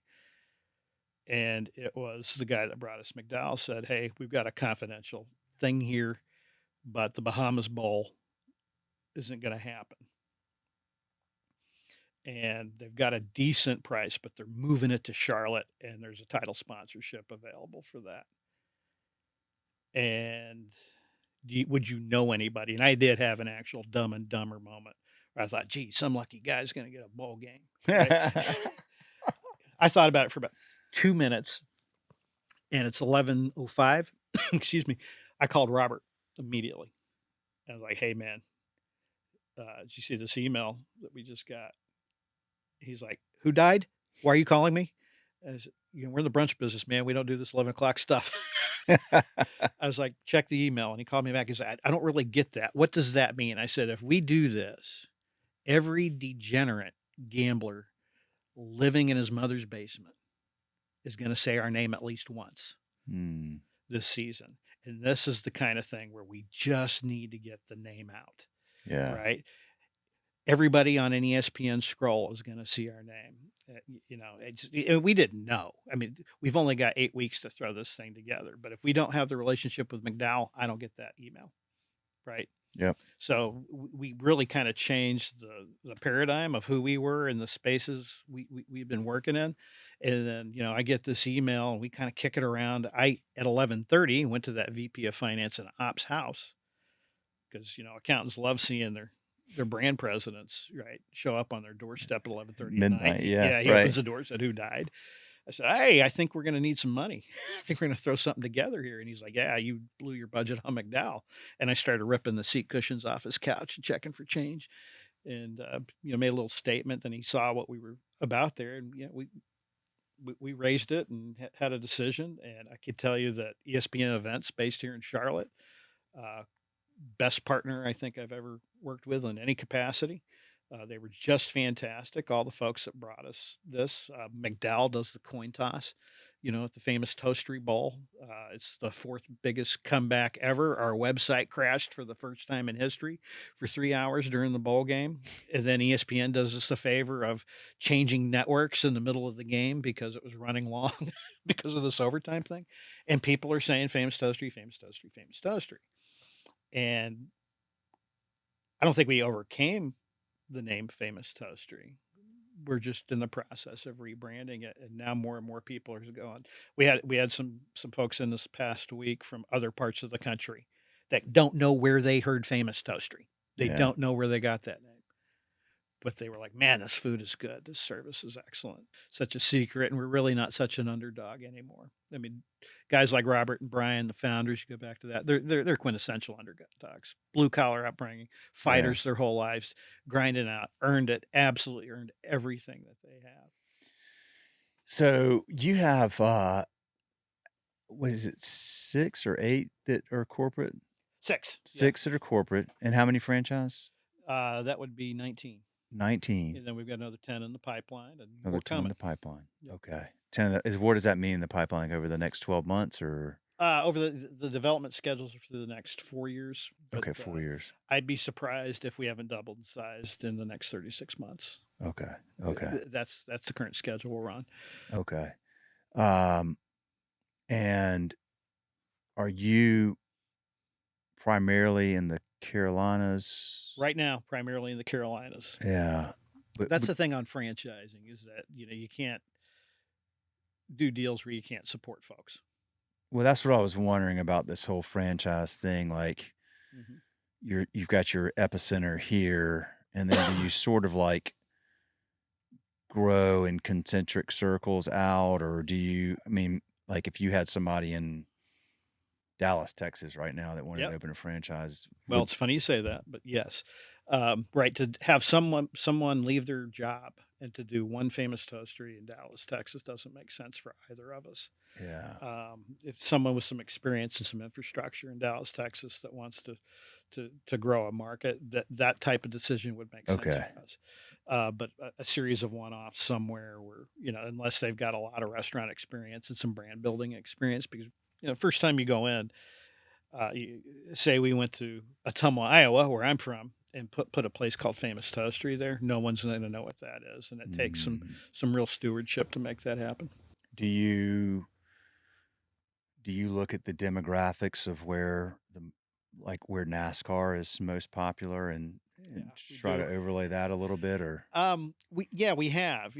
And it was the guy that brought us McDowell said, "Hey, we've got a confidential thing here, but the Bahamas Bowl isn't going to happen. And they've got a decent price, but they're moving it to Charlotte, and there's a title sponsorship available for that. And would you know anybody?" And I did have an actual Dumb and Dumber moment where I thought, "Gee, some lucky guy's going to get a bowl game." Right? I thought about it for about 2 minutes, and it's 11:05. Excuse me. I called Robert immediately. I was like, "Hey, man, did you see this email that we just got?" He's like, "Who died? Why are you calling me?" I said, "We're in the brunch business, man. We don't do this 11 o'clock stuff." I was like, "Check the email." And he called me back. He said, I don't really get that. What does that mean? I said, "If we do this, every degenerate gambler living in his mother's basement is going to say our name at least once this season. And this is the kind of thing where we just need to get the name out." Yeah. Right. Everybody on an ESPN scroll is going to see our name. We didn't know. I mean, we've only got 8 weeks to throw this thing together. But if we don't have the relationship with McDowell, I don't get that email. Right. Yep. So we really kind of changed the paradigm of who we were in the spaces we've been working in. And then, I get this email and we kind of kick it around. At 11:30 went to that VP of Finance and Ops house because, accountants love seeing their brand presidents, right, show up on their doorstep at 11:30 at night. Midnight, yeah, He right. opens the door, said, "Who died?" I said, "Hey, I think we're going to need some money. I think we're going to throw something together here." And he's like, "Yeah, you blew your budget on McDowell." And I started ripping the seat cushions off his couch and checking for change, and made a little statement. Then he saw what we were about there, and we raised it and had a decision. And I could tell you that ESPN Events, based here in Charlotte, best partner I think I've ever worked with in any capacity. They were just fantastic. All the folks that brought us this. McDowell does the coin toss, at the famous Toastery Bowl. It's the fourth biggest comeback ever. Our website crashed for the first time in history for 3 hours during the bowl game. And then ESPN does us the favor of changing networks in the middle of the game because it was running long because of this overtime thing. And people are saying Famous Toastery, Famous Toastery, Famous Toastery. And I don't think we overcame the name Famous Toastery. We're just in the process of rebranding it, and now more and more people are going. We had some folks in this past week from other parts of the country that don't know where they heard Famous Toastery. They don't know where they got that name. But they were like, "Man, this food is good. This service is excellent." Such a secret, and we're really not such an underdog anymore. I mean, guys like Robert and Brian, the founders, you go back to that. They're quintessential underdogs. Blue collar upbringing, fighters their whole lives, grinding out, absolutely earned everything that they have. So you have what is it, 6 or 8 that are corporate? 6. 6 that are corporate, and how many franchise? That would be 19. 19. And then we've got another 10 in the pipeline, and Another more 10 in coming. the pipeline. Yep. Okay. 10 what does that mean in the pipeline, over the next 12 months or? Over the development schedules are for the next 4 years. Okay, 4 years. I'd be surprised if we haven't doubled in size in the next 36 months. Okay. That's the current schedule we're on. Okay. And are you primarily in the Carolinas? Right now, primarily in the Carolinas. Yeah. But that's the thing on franchising is that, you can't do deals where you can't support folks. Well, that's what I was wondering about this whole franchise thing. Like, you've got your epicenter here, and then do you sort of like grow in concentric circles out, or do you? I mean, Like if you had somebody in Dallas, Texas right now that wanted Yep. to open a franchise, Well, would it's funny you say that, but yes, right. To have someone leave their job and to do one famous toastery in Dallas, Texas, doesn't make sense for either of us. yeah. If someone with some experience and some infrastructure in Dallas, Texas, that wants to grow a market, that type of decision would make sense Okay. for us. But a series of one-offs somewhere where, unless they've got a lot of restaurant experience and some brand building experience, because first time you go in, you, say we went to Ottumwa, Iowa, where I'm from, and put a place called Famous Toastery there. No one's going to know what that is, and it takes some Mm. some real stewardship to make that happen. Do you look at the demographics of where where NASCAR is most popular and Yeah, we try to do. overlay that a little bit or We have.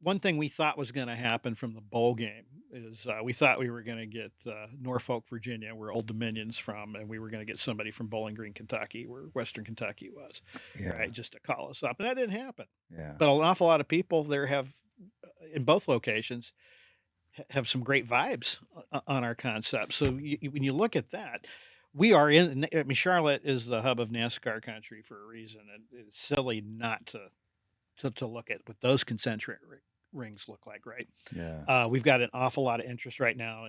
One thing we thought was going to happen from the bowl game is we thought we were going to get Norfolk, Virginia, where Old Dominion's from, and we were going to get somebody from Bowling Green, Kentucky, where Western Kentucky was, yeah, right, just to call us up, and that didn't happen. yeah. But an awful lot of people there have, in both locations, have some great vibes on our concept. So when you look at that, we are in. I mean, Charlotte is the hub of NASCAR country for a reason, and it's silly not to look at what those concentric rings look like, right? Yeah. We've got an awful lot of interest right now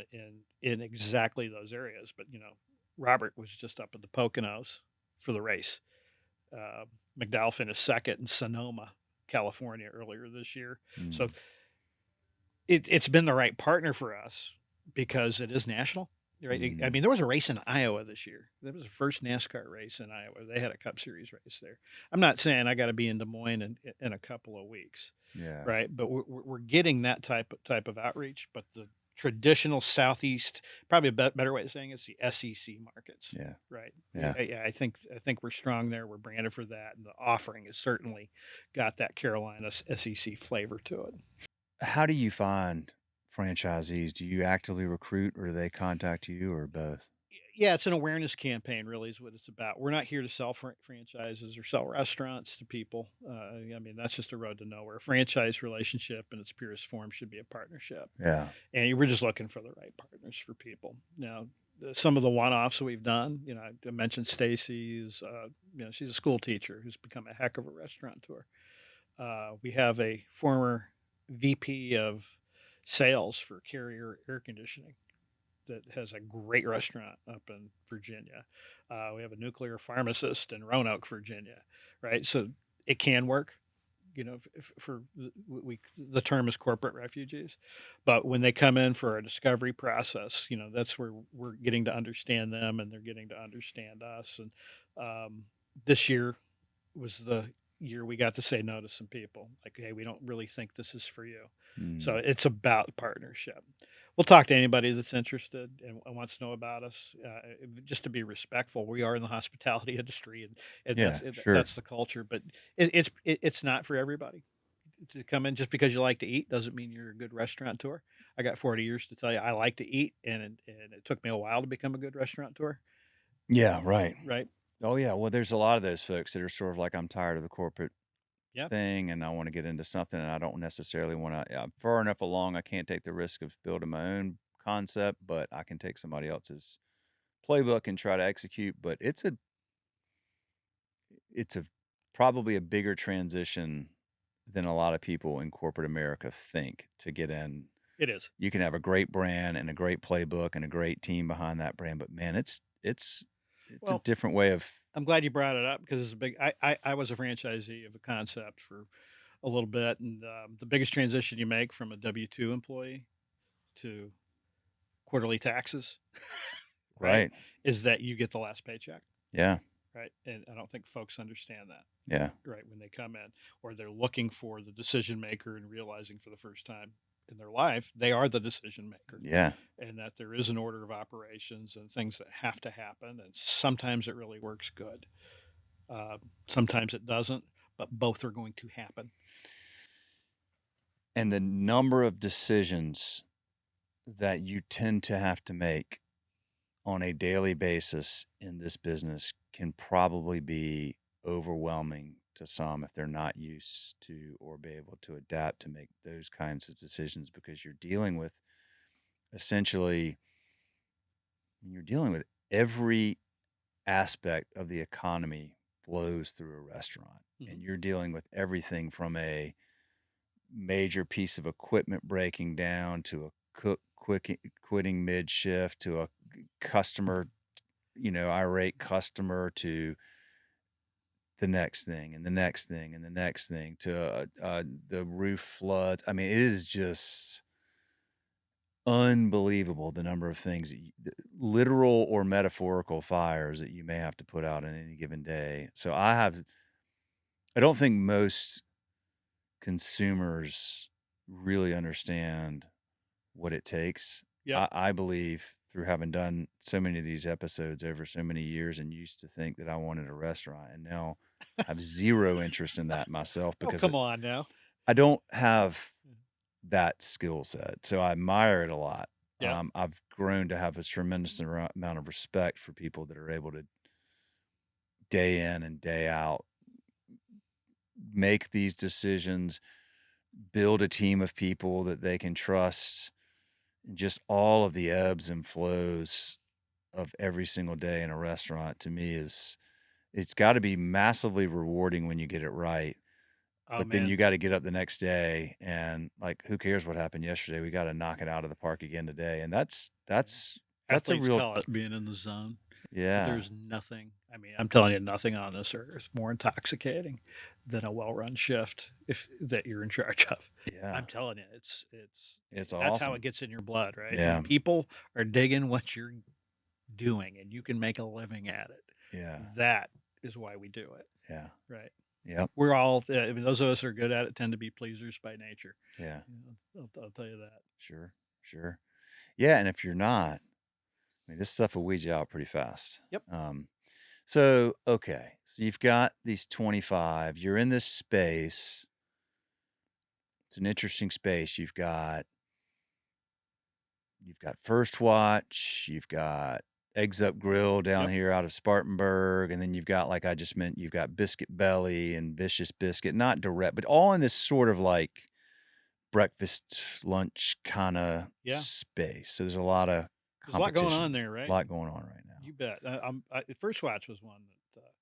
in exactly those areas. But Robert was just up at the Poconos for the race. Uh, McDowell finished second in Sonoma, California, earlier this year. So Mm. it's been the right partner for us because it is national. Right. I Mm. mean, there was a race in Iowa this year. That was the first NASCAR race in Iowa. They had a Cup Series race there. I'm not saying I got to be in Des Moines in a couple of weeks, Yeah. right? But we're getting that type of outreach. But the traditional Southeast, probably a better way of saying it's the SEC markets, Yeah. right? Yeah. I think we're strong there. We're branded for that, and the offering has certainly got that Carolina SEC flavor to it. How do you find franchisees? Do you actively recruit or do they contact you or both? Yeah, it's an awareness campaign, really, is what it's about. We're not here to sell franchises or sell restaurants to people. I mean, that's just a road to nowhere. A franchise relationship in its purest form should be a partnership, Yeah. and we're just looking for the right partners for people. Now, some of the one-offs that we've done, I mentioned Stacy is, she's a school teacher who's become a heck of a restaurateur. We have a former VP of sales for Carrier Air Conditioning that has a great restaurant up in Virginia. We have a nuclear pharmacist in Roanoke, Virginia, right? So it can work. For the term is corporate refugees, but when they come in for a discovery process, that's where we're getting to understand them and they're getting to understand us. And um, this year was the year we got to say no to some people. Like, hey, we don't really think this is for you. So Mm. it's about partnership. We'll talk to anybody that's interested and wants to know about us. Just to be respectful, we are in the hospitality industry, and Yeah, sure. that's the culture. But it's not for everybody to come in. Just because you like to eat doesn't mean you're a good restaurateur. I got 40 years to tell you I like to eat, and it took me a while to become a good restaurateur. Yeah, right. Right? Oh yeah. Well, there's a lot of those folks that are sort of like I'm tired of the corporate Yeah. thing and I want to get into something and I don't necessarily want to far enough along I can't take the risk of building my own concept, but I can take somebody else's playbook and try to execute, but it's a probably a bigger transition than a lot of people in corporate America think to get in. It is. You can have a great brand and a great playbook and a great team behind that brand, but man, it's a Well, different way of I'm glad you brought it up because it's a big. I was a franchisee of a concept for a little bit, and the biggest transition you make from a W-2 employee to quarterly taxes, right, right. is that you get the last paycheck, Yeah. right? And I don't think folks understand that, Yeah. right, when they come in, or they're looking for the decision maker and realizing for the first time in their life they are the decision maker, Yeah. and that there is an order of operations and things that have to happen, and sometimes it really works good. Sometimes it doesn't, but both are going to happen. And the number of decisions that you tend to have to make on a daily basis in this business can probably be overwhelming to some if they're not used to or be able to adapt to make those kinds of decisions because you're dealing with essentially you're dealing with every aspect of the economy flows through a restaurant, Mhm. and you're dealing with everything from a major piece of equipment breaking down to a cook quitting mid shift to a customer, irate customer to the next thing and the next thing and the next thing to the roof floods. I mean, it is just unbelievable the number of things literal or metaphorical fires that you may have to put out in any given day. So I don't think most consumers really understand what it takes. Yep. I believe through having done so many of these episodes over so many years and used to think that I wanted a restaurant and now have zero interest in that myself Oh, because come on now. I don't have that skill set. So I admire it a lot. Yep. I've grown to have a tremendous amount of respect for people that are able to day in and day out make these decisions, build a team of people that they can trust, and just all of the ebbs and flows of every single day in a restaurant to me is it's got to be massively rewarding when you get it right. Oh, But then man. you got to get up the next day and like, who cares what happened yesterday? We got to knock it out of the park again today. And that's a Athletes real, call it being in the zone, but yeah, there's nothing, I mean, I'm telling you, nothing on this earth more intoxicating than a well-run shift if that you're in charge of. yeah, I'm telling you, it's it's that's how awesome. it gets in your blood, right? When Yeah, people are digging what you're doing and you can make a living at it, yeah, that is why we do it, yeah, right? yep, We're all, I mean, those of us who are good at it tend to be pleasers by nature. yeah, You know, I'll tell you that. sure, sure. Yeah, and if you're not, I mean, this stuff will weed you out pretty fast. Yep. So okay, so you've got these 25. You're in this space. It's an interesting space. You've got First Watch. You've got Eggs Up Grill down Yep. here out of Spartanburg, and then you've got like I just meant you've got Biscuit Belly and Vicious Biscuit. Not direct, but all in this sort of like breakfast lunch kind of Yeah. space. So there's a lot of There's a lot going competition on there, there. A right? lot going on right now. You bet. First Watch was one that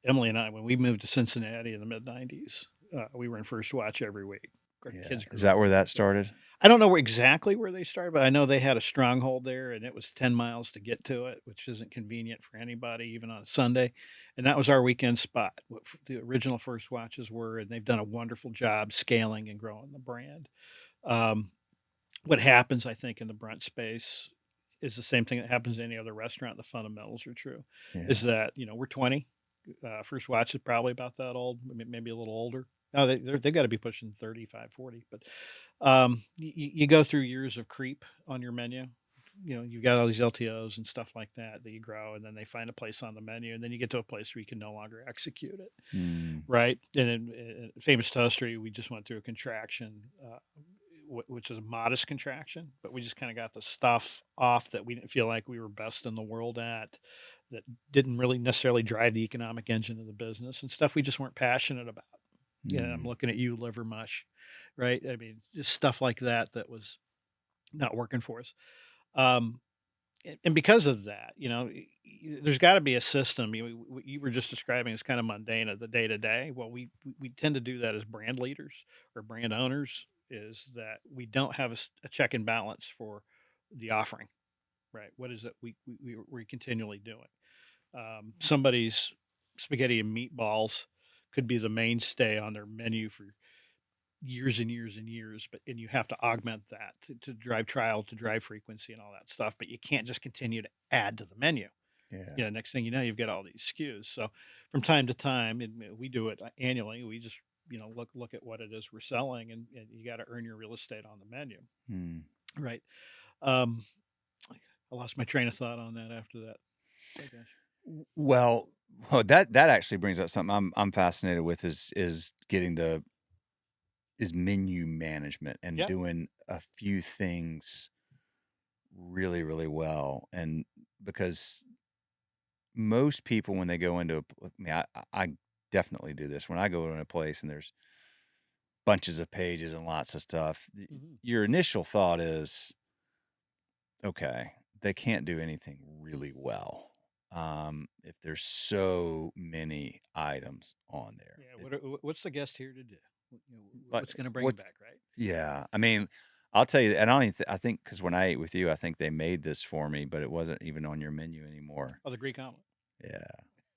Emily and I, when we moved to Cincinnati in the mid '90s, we were in First Watch every week. Our Yeah. kids Is grew up that where there, that so started? I don't know exactly where they started, but I know they had a stronghold there, and it was 10 miles to get to it, which isn't convenient for anybody, even on a Sunday. And that was our weekend spot. What the original First Watches were, and they've done a wonderful job scaling and growing the brand. Um, what happens, I think, in the brunch space is the same thing that happens in any other restaurant. The fundamentals are true. Is Yeah. that we're 20. First Watch is probably about that old, maybe a little older. No, they've got to be pushing 35, 40. But you go through years of creep on your menu. You've got all these LTOs and stuff like that you grow, and then they find a place on the menu, and then you get to a place where you can no longer execute it, Hmm. right? And in famous Toastery, we just went through a contraction, which is a modest contraction, but we just kind of got the stuff off that we didn't feel like we were best in the world at, that didn't really necessarily drive the economic engine of the business, and stuff we just weren't passionate about. Yeah, I'm Hmm. looking at you, liver mush, right? I mean, just stuff like that that was not working for us. Um, and because of that, there's got to be a system. What you were just describing is kind of mundane of the day to day. Well, we tend to do that as brand leaders or brand owners. Is that we don't have a check and balance for the offering, right? What is it we're continually doing? Somebody's spaghetti and meatballs could be the mainstay on their menu for years and years and years, and you have to augment that to drive trial, to drive frequency and all that stuff, but you can't just continue to add to the menu. Yeah. Next thing you know, you've got all these SKUs. So from time to time, and we do it annually, we just look at what it is we're selling, and you got to earn your real estate on the menu, Hmm. right? um I lost my train of thought on that after that. Oh gosh. Well, that actually brings up something I'm fascinated with is getting is menu management and Yep. doing a few things really, really well. And because most people, when they go into I mean, I definitely do this when I go in a place and there's bunches of pages and lots of stuff. Hmm. Your initial thought is, okay, they can't do anything really well, if there's so many items on there. Yeah. What's the guest here to do? Like, What's going to bring him what back, right? yeah, I mean, I'll tell you, and I don't even I think because when I ate with you, I think they made this for me, but it wasn't even on your menu anymore. Oh, the Greek omelet. Yeah.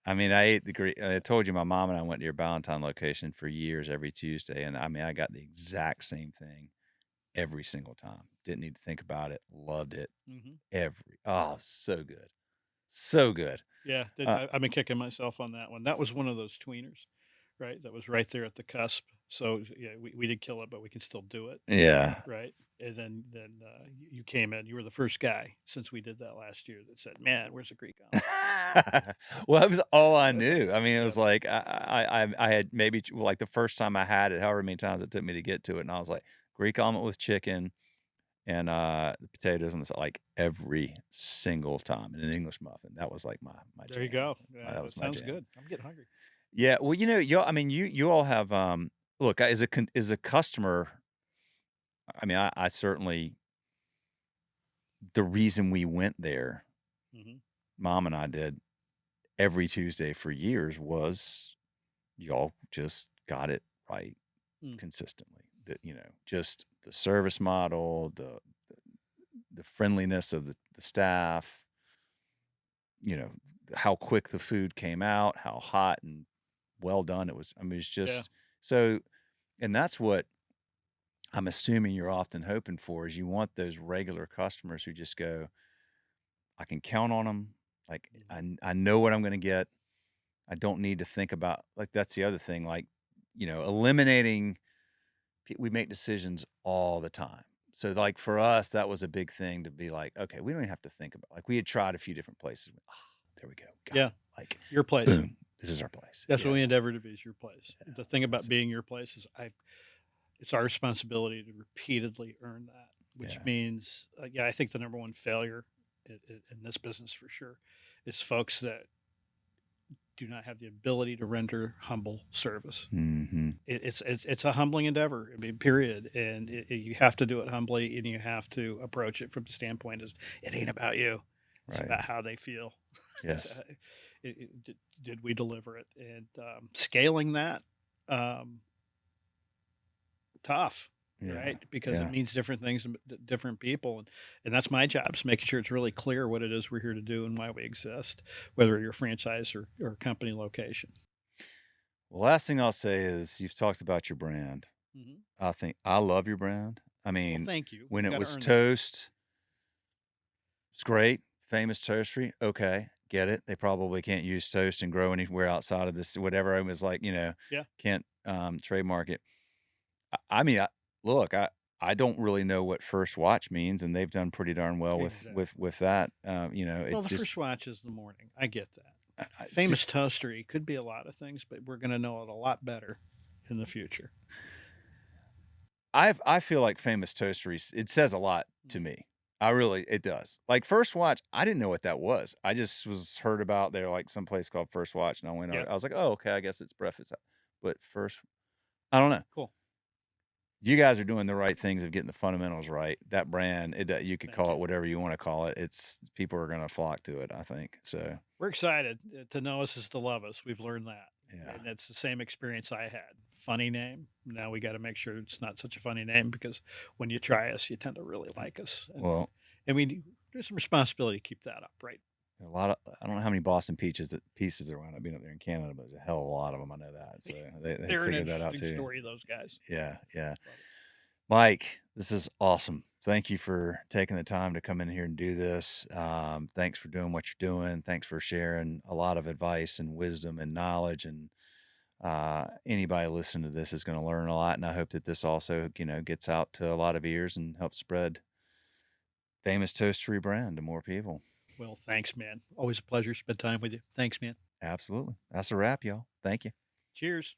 I mean, I ate the Greek I told you my mom and I went to your Ballantyne location for years every Tuesday, and I mean, I got the exact same thing every single time. Didn't need to think about it, loved it Hmm. so good. So good. Yeah, Uh, I've been kicking myself on that one. That was one of those tweeners, right? That was right there at the cusp. So yeah, we did kill it, but we can still do it, yeah. right? And then you came in. You were the first guy since we did that last year that said, "Man, where's the Greek omelet?" Well, that was all I knew. I mean, it Yeah, was like I had maybe like the first time I had it, however many times it took me to get to it, and I was like Greek omelet with chicken and the potatoes and this like every single time, and an English muffin. That was like my there you jam. go. Yeah, That that was my sounds jam. good. I'm getting hungry. Yeah. Well, I mean, you all have look as a customer. I mean, I certainly the reason we went there, Hmm. Mom and I did every Tuesday for years was y'all just got it right Mm, consistently. Just the service model, the friendliness of the staff, you know, how quick the food came out, how hot and well done it was. I mean, it's yeah. just so, and that's what I'm assuming you're often hoping for is you want those regular customers who just go, I can count on them. Like Hmm. I know what I'm going to get. I don't need to think about like that's the other thing. Like, eliminating we make decisions all the time. So like for us, that was a big thing to be like, okay, we don't even have to think about like we had tried a few different places. Ah, there we go. Got Yeah, it. Like your place. boom, this is our place. That's what Yeah. we endeavor to be. Is your place. Yeah. The thing about That's being your place is it's our responsibility to repeatedly earn that, which yeah. means, yeah, I think the number one failure in this business for sure is folks that do not have the ability to render humble service. Mhm. It's a humbling endeavor. I mean, period. And you have to do it humbly, and you have to approach it from the standpoint is it ain't about you. It's Right. about how they feel. So, Yes. did we deliver it? And scaling that, um, tough, Yeah. right? Because it Yeah. means different things to different people, and that's my job is making sure it's really clear what it is we're here to do and why we exist, whether you're a franchise or a company location. Well, last thing I'll say is you've talked about your brand. Hmm. I think I love your brand. I Well, mean, thank you. when You it got to was earn that. toast, it's great. Famous Toastery. Okay. Get it. They probably can't use toast and grow anywhere outside of this, whatever it was like, Yeah, can't trademark it. I mean, look, I don't really know what first watch means, and they've done pretty darn well with with exactly. with that. Well, It the just first watch is the morning. I get that. see, Famous toastery could be a lot of things, but we're going to know it a lot better in the future. I feel like Famous Toasteries. It says a lot to Mhm. me. I really, it does. Like First Watch, I didn't know what that was. I just was heard about there like some place called First Watch, and I went. Yeah, I was like, oh, okay, I guess it's breakfast. But first, I don't know. cool. You guys are doing the right things of getting the fundamentals right. That brand, you could Thank call you. it whatever you want to call it. It's people are going to flock to it. I think so. We're excited to know us is to love us. We've learned that. Yeah. And that's the same experience I had. Funny name. Now we got to make sure it's not such a funny name because when you try us, you tend to really like us. Well, And there's some responsibility to keep that up, right? a lot of I don't know how many Boston pieces there wound up being up there in Canada, but there's a hell of a lot of them. I know that. So they They're an figured that out interesting too. story, those guys. Yeah. Yeah. Love it. Mike, this is awesome. Thank you for taking the time to come in here and do this. Thanks for doing what you're doing. Thanks for sharing a lot of advice and wisdom and knowledge. And anybody listening to this is going to learn a lot. And I hope that this also, gets out to a lot of ears and helps spread Famous Toastery brand to more people. Well, thanks, man. Always a pleasure to spend time with you. Thanks, man. Absolutely. That's a wrap, y'all. Thank you. Cheers.